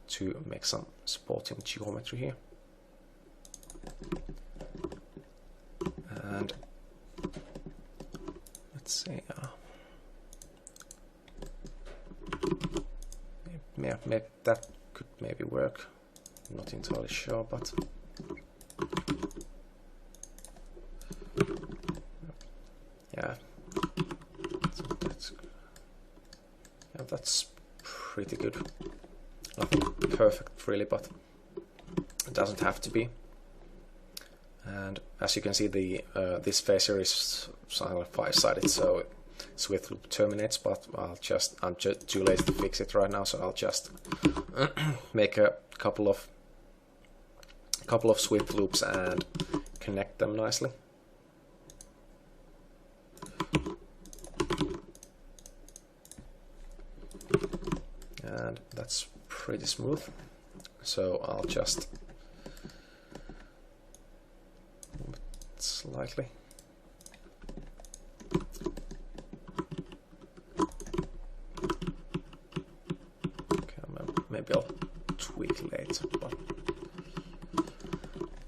to make some supporting geometry here. And let's see, maybe that could maybe work. Not entirely sure, but yeah, that's pretty good. Nothing perfect really, but it doesn't have to be. And as you can see, the this face here is five-sided, so swift loop terminates. But I'm just too lazy to fix it right now, so I'll just make a couple of swift loops and connect them nicely. And that's pretty smooth, so I'll just move it slightly. Okay, maybe I'll tweak later, but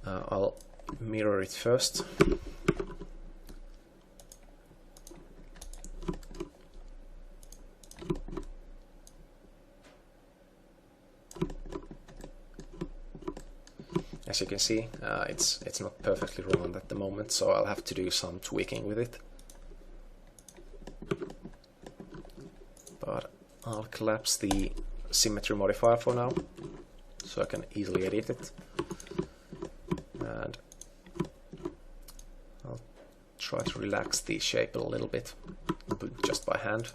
I'll mirror it first. as you can see, it's not perfectly round at the moment, so I'll have to do some tweaking with it. But I'll collapse the symmetry modifier for now, so I can easily edit it. And I'll try to relax the shape a little bit, just by hand.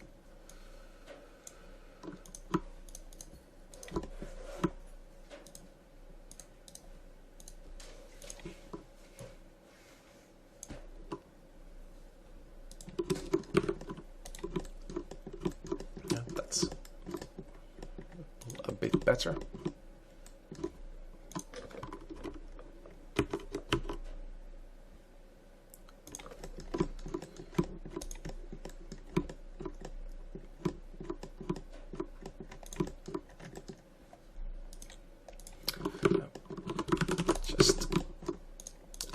Yeah, that's a bit better.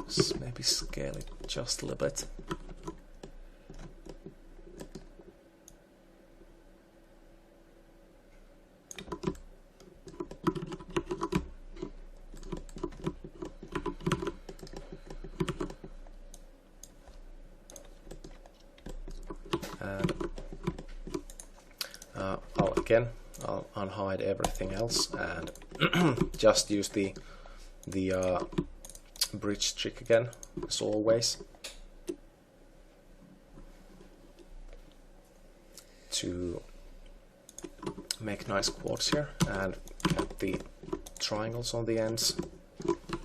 Just maybe scale it just a little bit. And I'll unhide everything else and just use the bridge trick again, as always, to make nice quads here, and get the triangles on the ends,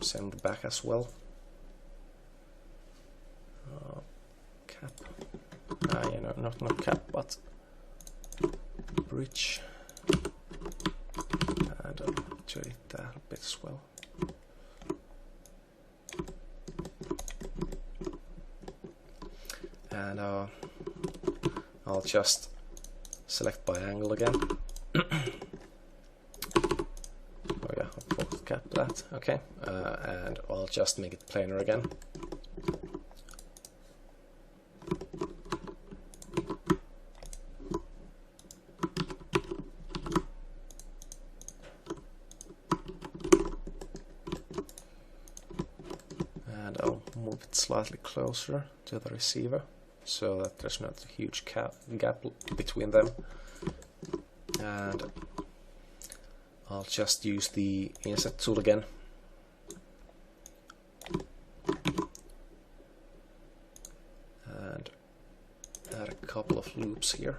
same the back as well. Cap, you know, not cap, but bridge, and I'll edit that a bit as well. And I'll just select by angle again. Oh yeah, I'll focus cap that, okay, and I'll just make it planar again. And I'll move it slightly closer to the receiver, so that there's not a huge gap between them. And I'll just use the inset tool again. And add a couple of loops here.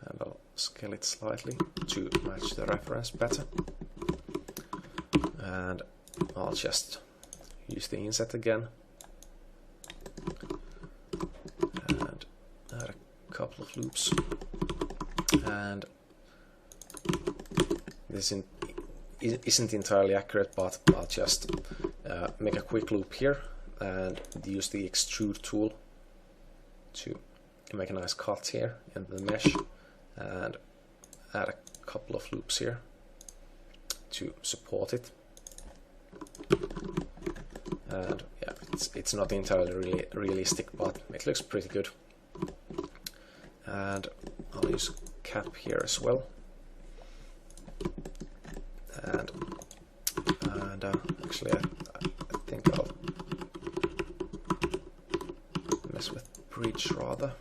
And I'll scale it slightly to match the reference better. And I'll just use the inset again and add a couple of loops. And this isn't entirely accurate, but I'll just make a quick loop here and use the extrude tool to make a nice cut here in the mesh, and add a couple of loops here to support it. And yeah, it's not entirely realistic, but it looks pretty good. And I'll use cap here as well. And actually I think I'll mess with bridge rather.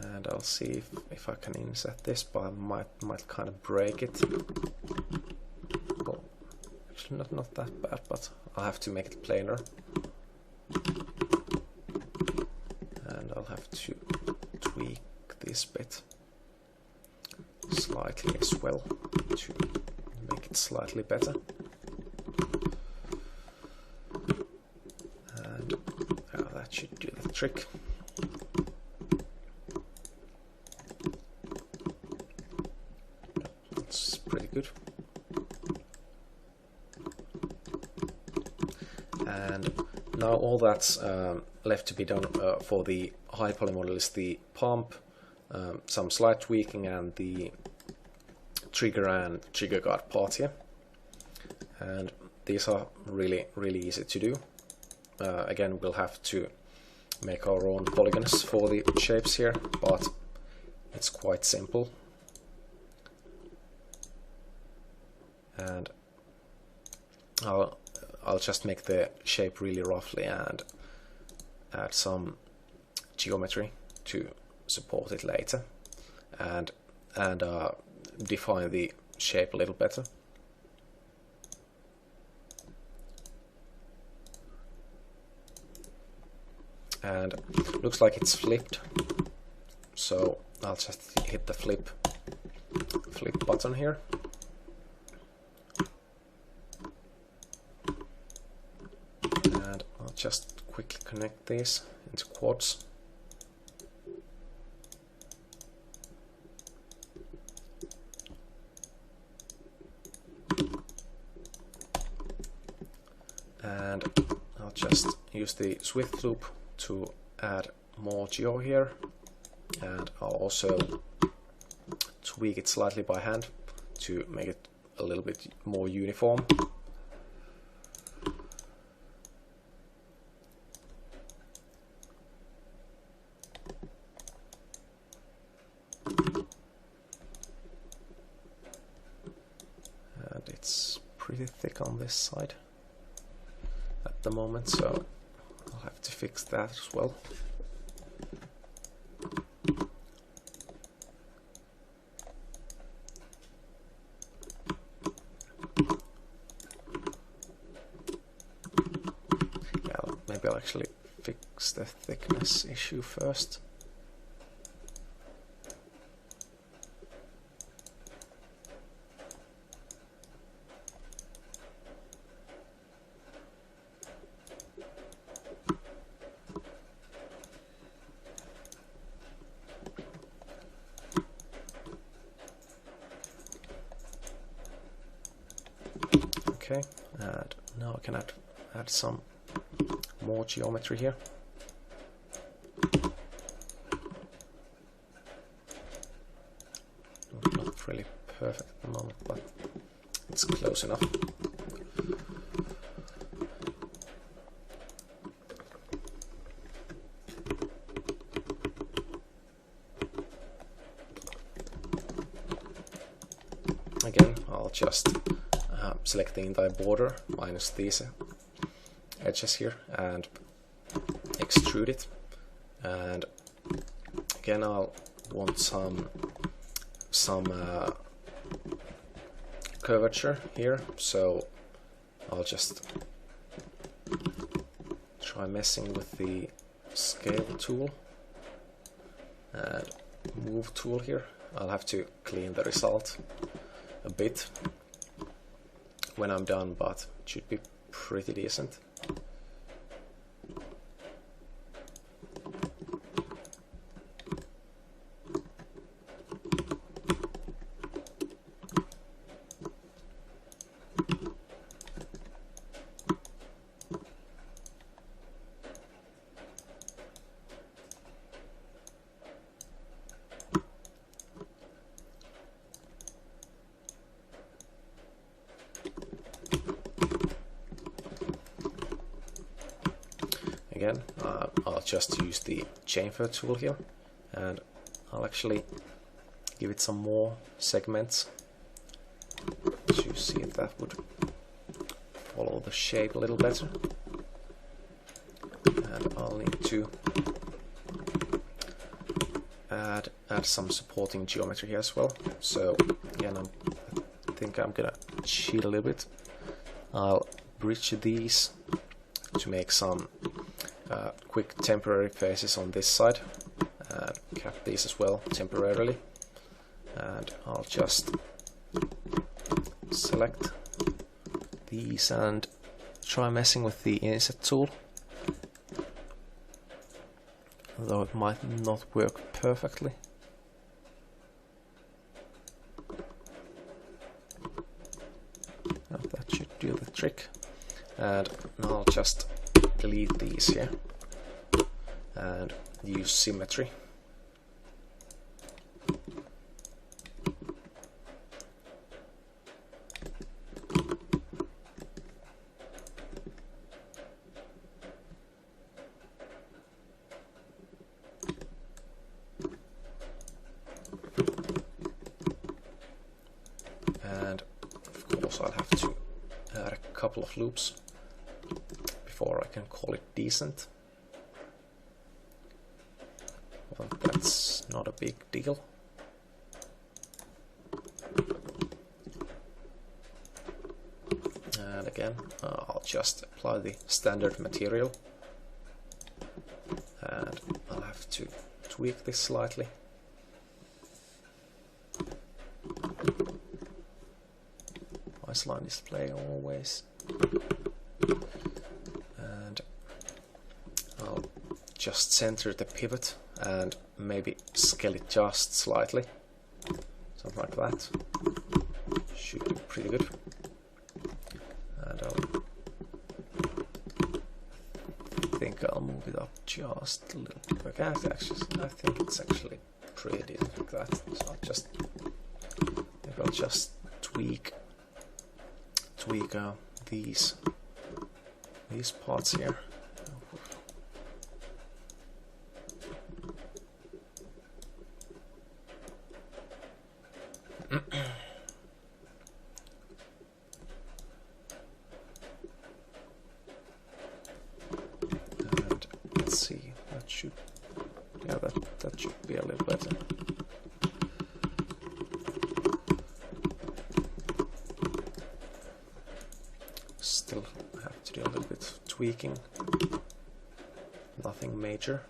And I'll see if I can inset this, but I might kind of break it. Well, actually not that bad, but I'll have to make it planar. And I'll have to tweak this bit slightly as well to make it slightly better. And that should do the trick. That's pretty good. And now all that's left to be done for the high poly model is the pump, some slight tweaking and the trigger and trigger guard part here. And these are really easy to do. Again, we'll have to make our own polygons for the shapes here, but it's quite simple. And I'll just make the shape really roughly and add some geometry to support it later, and define the shape a little better. And looks like it's flipped, so I'll just hit the flip button here. And I'll just quickly connect these into quads. And I'll just use the Swift loop to add more geo here, and I'll also tweak it slightly by hand to make it a little bit more uniform. And it's pretty thick on this side at the moment, so I'll have to fix that as well. Yeah, maybe I'll actually fix the thickness issue first. Okay, and now I can add some more geometry here. Not really perfect at the moment, but it's close enough. Again, I'll just select the entire border minus these edges here and extrude it. And again, I'll want some curvature here, so I'll just try messing with the scale tool and move tool here. I'll have to clean the result a bit when I'm done, but it should be pretty decent. Again, I'll just use the chamfer tool here, and I'll actually give it some more segments to see if that would follow the shape a little better. And I'll need to add some supporting geometry here as well. So again, I think I'm gonna cheat a little bit. I'll bridge these to make some quick temporary faces on this side, and cap these as well temporarily. And I'll just select these and try messing with the inset tool, although it might not work perfectly. That should do the trick. And now I'll just delete these here and use symmetry. so I'll have to add a couple of loops before I can call it decent. Well, that's not a big deal. And again, I'll just apply the standard material, and I'll have to tweak this slightly. Line display always, and I'll just center the pivot and maybe scale it just slightly, something like that. Should be pretty good. And I think I'll move it up just a little bit. Okay, I think it's actually pretty decent like that. So I'll just tweak these parts here. And let's see, that should be a little better. Still have to do a little bit of tweaking, nothing major.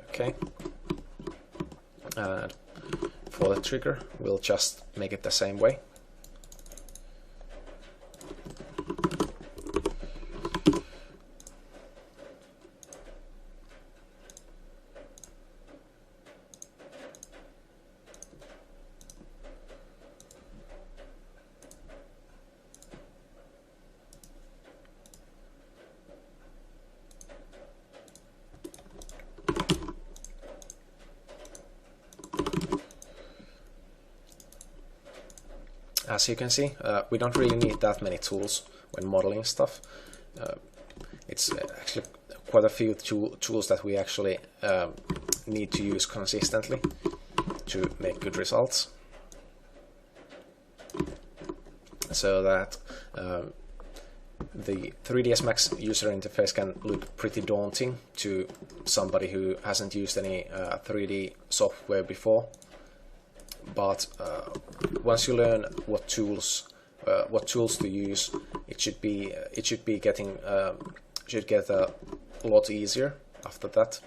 Okay, and for the trigger, we'll just make it the same way. As you can see, we don't really need that many tools when modeling stuff. It's actually quite a few tools that we actually need to use consistently to make good results. So that the 3ds Max user interface can look pretty daunting to somebody who hasn't used any 3D software before. But once you learn what tools to use, it should get a lot easier after that.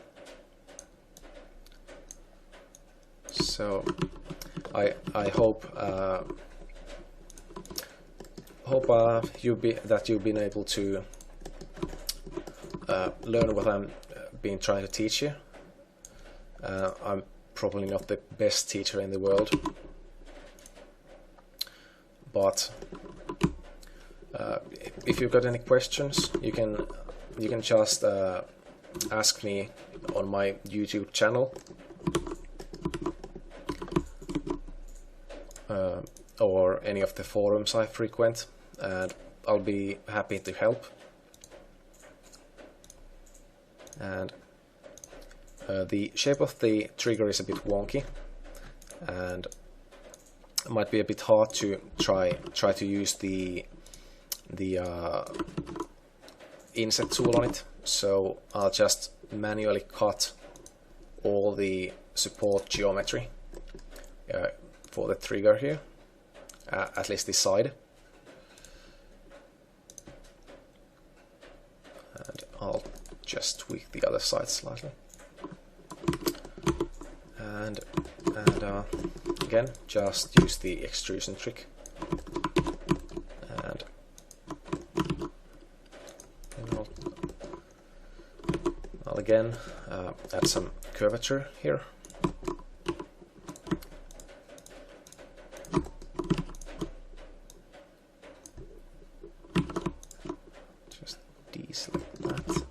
So I hope that you've been able to learn what I'm been trying to teach you. I'm probably not the best teacher in the world, but if you've got any questions, you can just ask me on my YouTube channel, or any of the forums I frequent, and I'll be happy to help. And the shape of the trigger is a bit wonky, and it might be a bit hard to try to use the inset tool on it. So I'll just manually cut all the support geometry for the trigger here, at least this side. And I'll just tweak the other side slightly. And again, just use the extrusion trick. And I'll again add some curvature here. Just deselect that.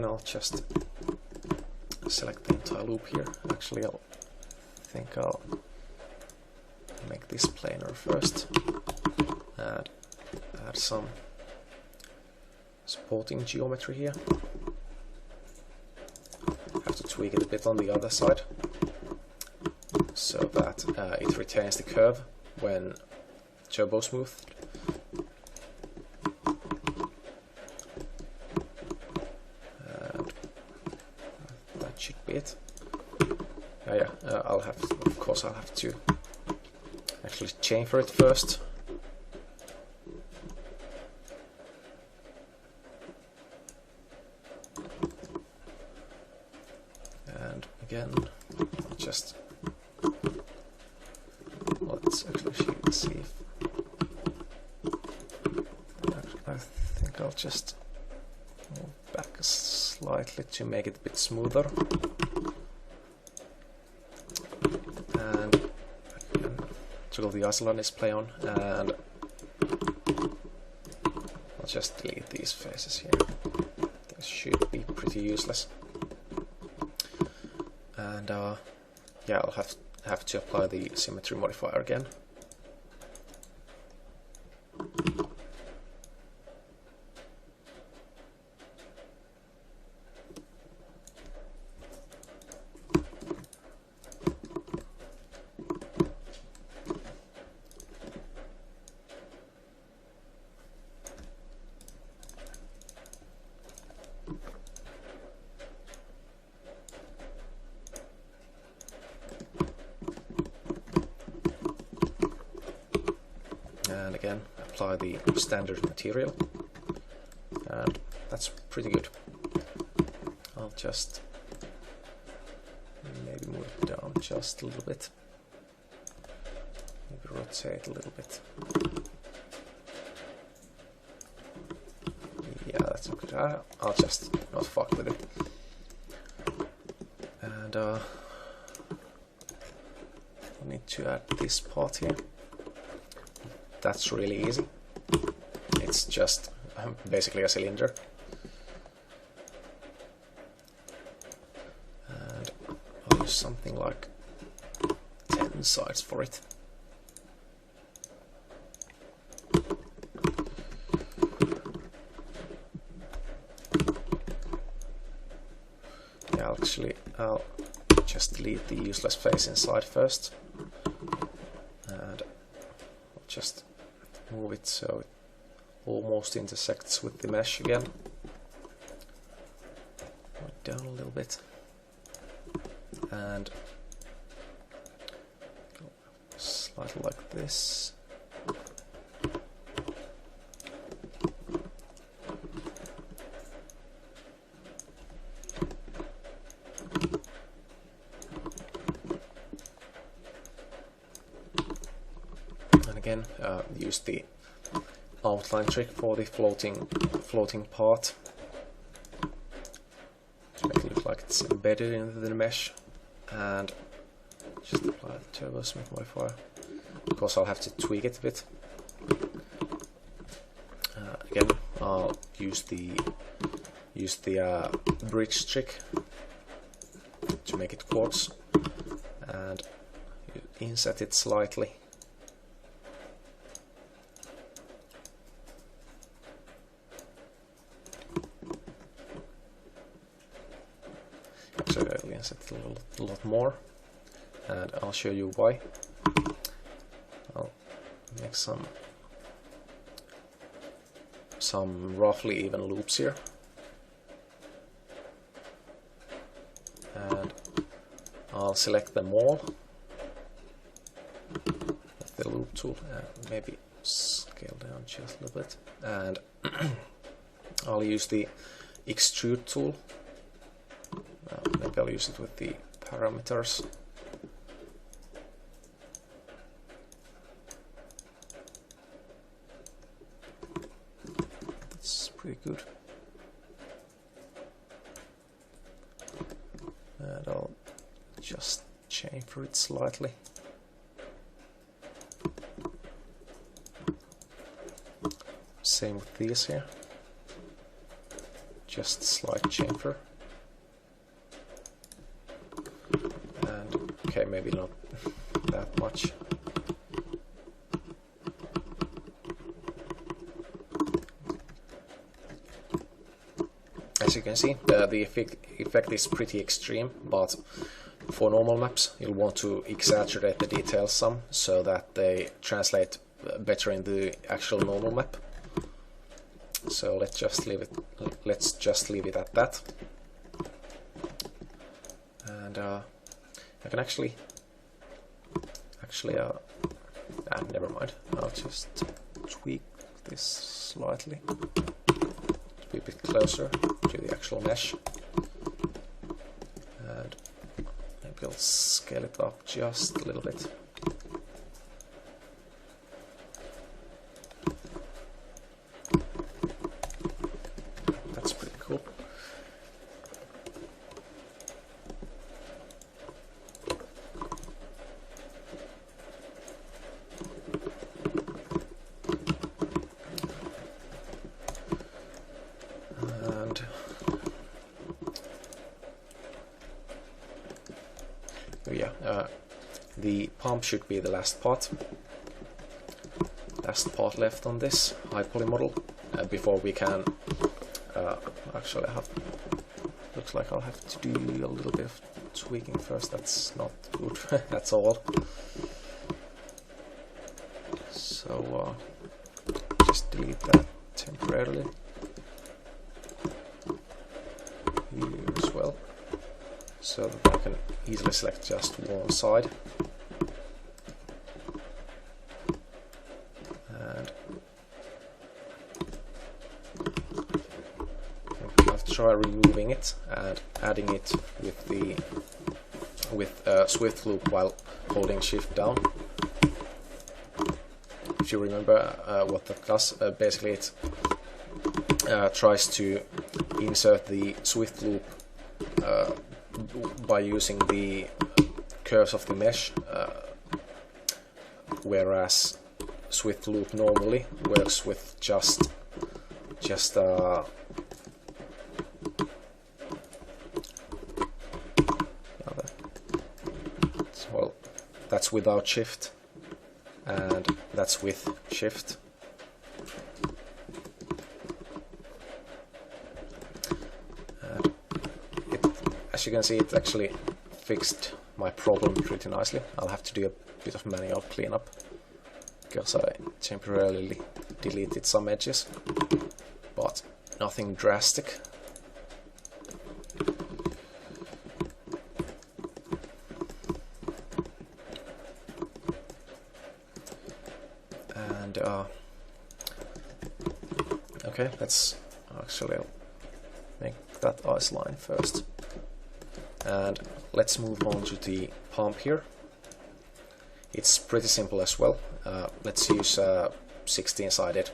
again, I'll just select the entire loop here. Actually, I think I'll make this planar first and add some supporting geometry here. Have to tweak it a bit on the other side so that it retains the curve when turbo smooth. And that should be it. Of course I'll have to actually chamfer it first. And again, just let's actually see if I think I'll just move back slightly to make it a bit smoother. And again, toggle the isolate display on, and I'll just delete these faces here. This should be pretty useless. And yeah, I'll have to apply the symmetry modifier again. And again, apply the standard material, and that's pretty good. I'll just maybe move it down just a little bit, maybe rotate a little bit. Yeah, that's not good. I'll just not fuck with it. And I need to add this part here. That's really easy. It's just basically a cylinder. And I'll use something like 10 sides for it. Yeah, I'll just delete the useless face inside first. And I'll just move it so it almost intersects with the mesh again. Move it down a little bit, and go slightly like this. And again, use the outline trick for the floating part to make it look like it's embedded into the mesh, and just apply the turbo smooth modifier. Of course, I'll have to tweak it a bit. Again, I'll use the bridge trick to make it quartz, and inset it slightly. Actually, I'll inset it a lot more, and I'll show you why. I'll make some roughly even loops here, and I'll select them all with the loop tool, and maybe scale down just a little bit, and I'll use the extrude tool. Maybe I'll use it with the parameters. That's pretty good. And I'll just chamfer it slightly. Same with these here. just slight chamfer. And okay, maybe not that much. As you can see, the effect is pretty extreme, but for normal maps you'll want to exaggerate the details some so that they translate better in the actual normal map. So let's just leave it at that. And I can actually never mind. I'll just tweak this slightly to be a bit closer to the actual mesh, and maybe I'll scale it up just a little bit. That's pretty cool. The pump should be the last part left on this high poly model before we can actually looks like I'll have to do a little bit of tweaking first. That's not good. That's all. So just delete that temporarily here as well, so that I can easily select just one side. And I'll try removing it and adding it with Swift Loop while holding Shift down. If you remember what that does, basically it tries to insert the Swift Loop by using the curves of the mesh, whereas Swift Loop normally works with just well, that's without shift, and that's with shift. And as you can see, it actually fixed my problem pretty nicely. I'll have to do a bit of manual cleanup because I temporarily deleted some edges, but nothing drastic. And okay, let's actually make that ice line first. And let's move on to the pump here. It's pretty simple as well. Let's use 16-sided.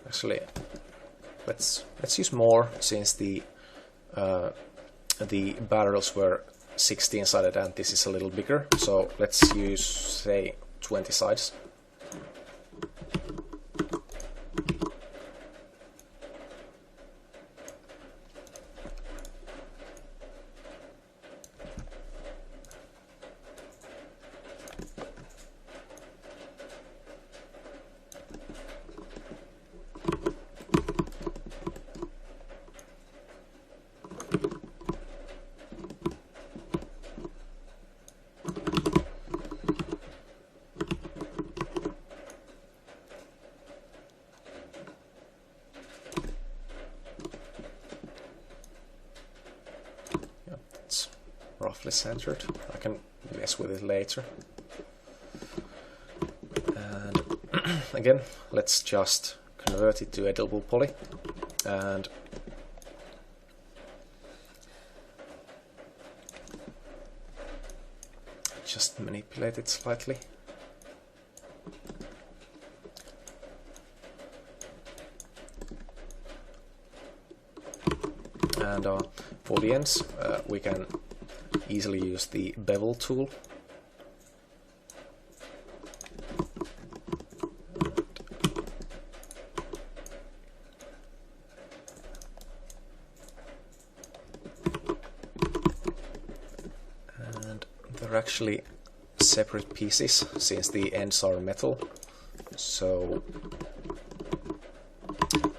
Actually, let's use more, since the barrels were 16-sided and this is a little bigger. So let's use, say, 20 sides. Roughly centered. I can mess with it later. And again, let's just convert it to editable poly and just manipulate it slightly. And for the ends, we can easily use the bevel tool. they're actually separate pieces since the ends are metal. So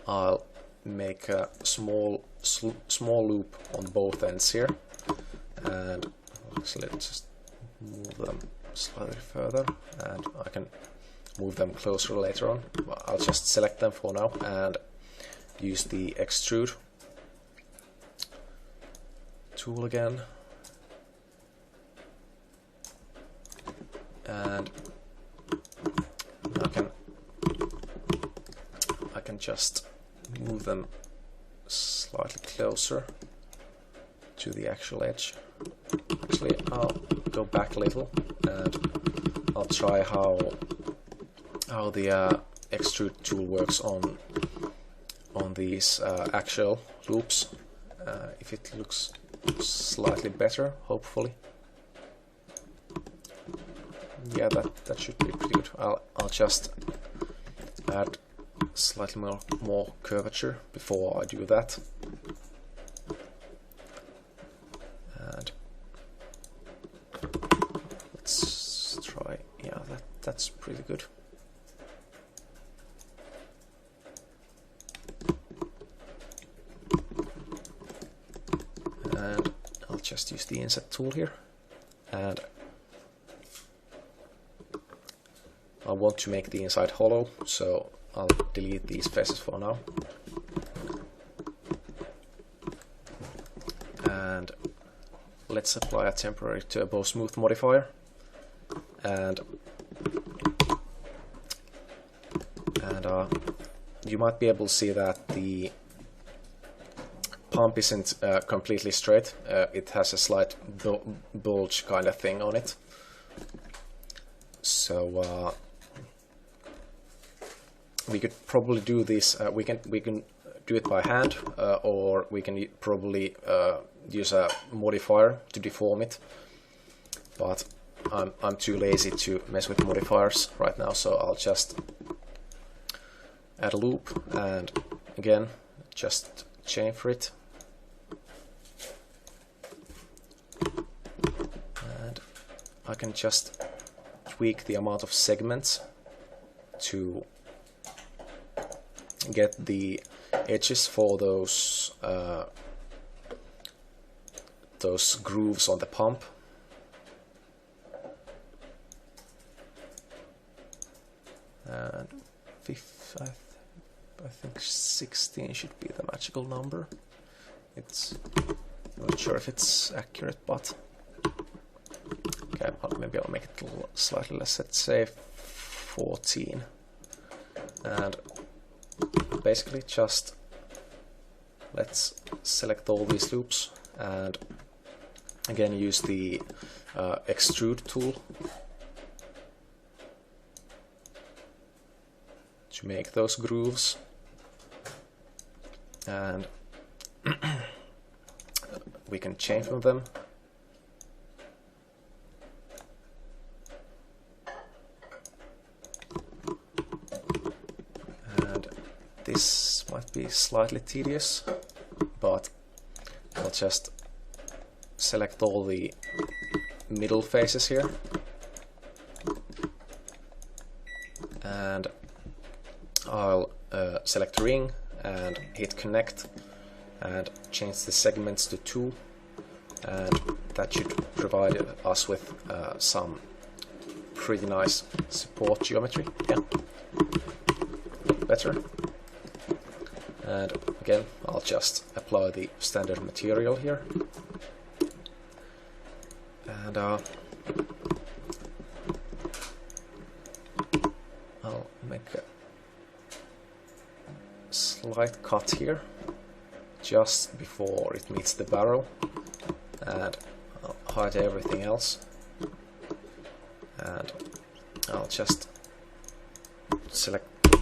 I'll make a small loop on both ends here, and actually let's just move them slightly further, and I can move them closer later on. I'll just select them for now and use the extrude tool again, and I can just move them slightly closer to the actual edge. Actually, I'll go back a little and I'll try how the extrude tool works on these actual loops. If it looks slightly better, hopefully. Yeah, that should be pretty good. I'll just add slightly more curvature before I do that. And let's try, yeah, that's pretty good. And I'll just use the inset tool here, and I want to make the inside hollow, so I'll delete these faces for now. And let's apply a temporary turbo smooth modifier. And you might be able to see that the pump isn't completely straight. It has a slight bulge kind of thing on it. So we could probably do this. We can do it by hand, or we can probably use a modifier to deform it. But I'm too lazy to mess with modifiers right now, so I'll just add a loop and again just chamfer it. And I can just tweak the amount of segments to get the edges for those grooves on the pump. And I think 16 should be the magical number. I'm not sure if it's accurate, but okay, maybe I'll make it a little slightly less. Let's say 14. And basically just let's select all these loops and again use the extrude tool to make those grooves, and we can chamfer them. And this might be slightly tedious, but I'll just select all the middle faces here, and I'll select ring and hit connect and change the segments to 2, and that should provide us with some pretty nice support geometry. Yeah, better. And again, I'll just apply the standard material here, and I'll make a slight cut here just before it meets the barrel, and I'll hide everything else, and I'll just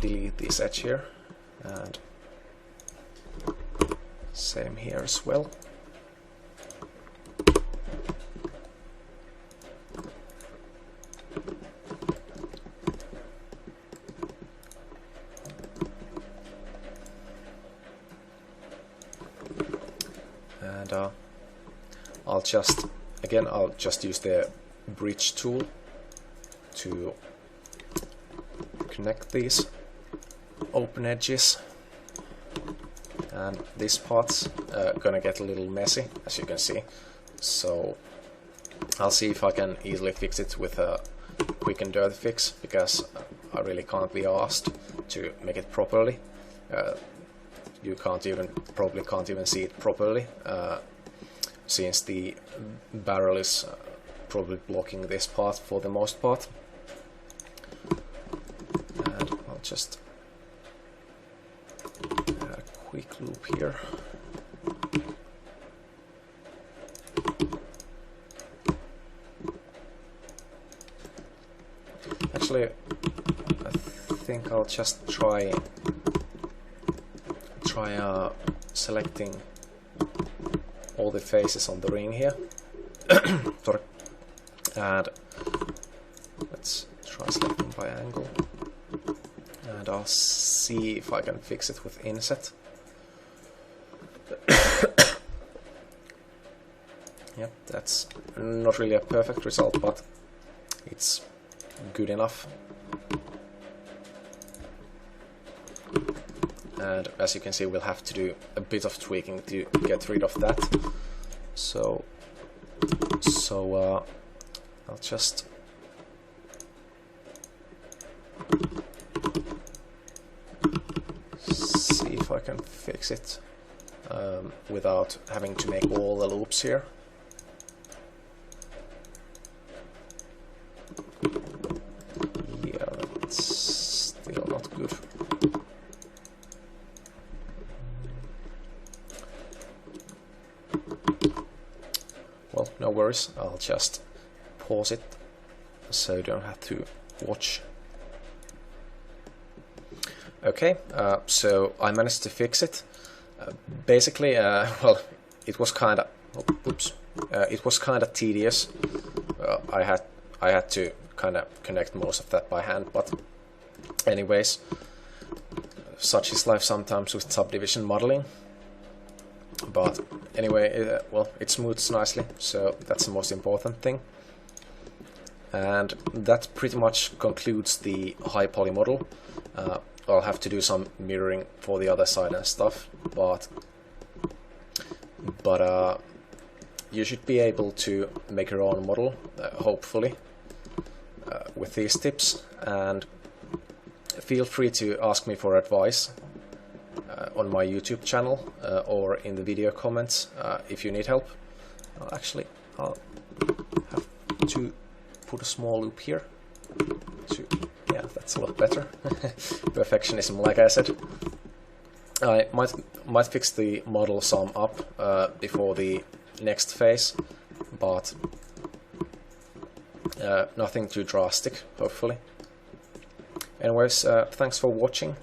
delete this edge here, and same here as well. And I'll just use the bridge tool to connect these open edges, and this part's gonna get a little messy, as you can see, so I'll see if I can easily fix it with a quick and dirty fix, because I really can't be asked to make it properly. You probably can't even see it properly, since the barrel is probably blocking this part for the most part. And I'll just add a quick loop here. Actually, I think I'll just try selecting all the faces on the ring here. Sorry. And let's try selecting by angle, and I'll see if I can fix it with inset. Yep, that's not really a perfect result, but it's good enough. And as you can see, we'll have to do a bit of tweaking to get rid of that. So I'll just see if I can fix it without having to make all the loops here. Yeah, that's still not good. Well, no worries, I'll just pause it so you don't have to watch. Okay, so I managed to fix it. Basically, well, it was kind of, it was kind of tedious. I had to kind of connect most of that by hand, but anyways, such is life sometimes with subdivision modeling. But anyway, well, it smooths nicely, so that's the most important thing. And that pretty much concludes the high poly model. I'll have to do some mirroring for the other side and stuff, but you should be able to make your own model, hopefully, with these tips. And feel free to ask me for advice on my YouTube channel or in the video comments if you need help. Actually, I'll have to put a small loop here. Yeah, that's a lot better. Perfectionism, like I said. I might fix the model some up before the next phase, but nothing too drastic, hopefully. Anyways, thanks for watching.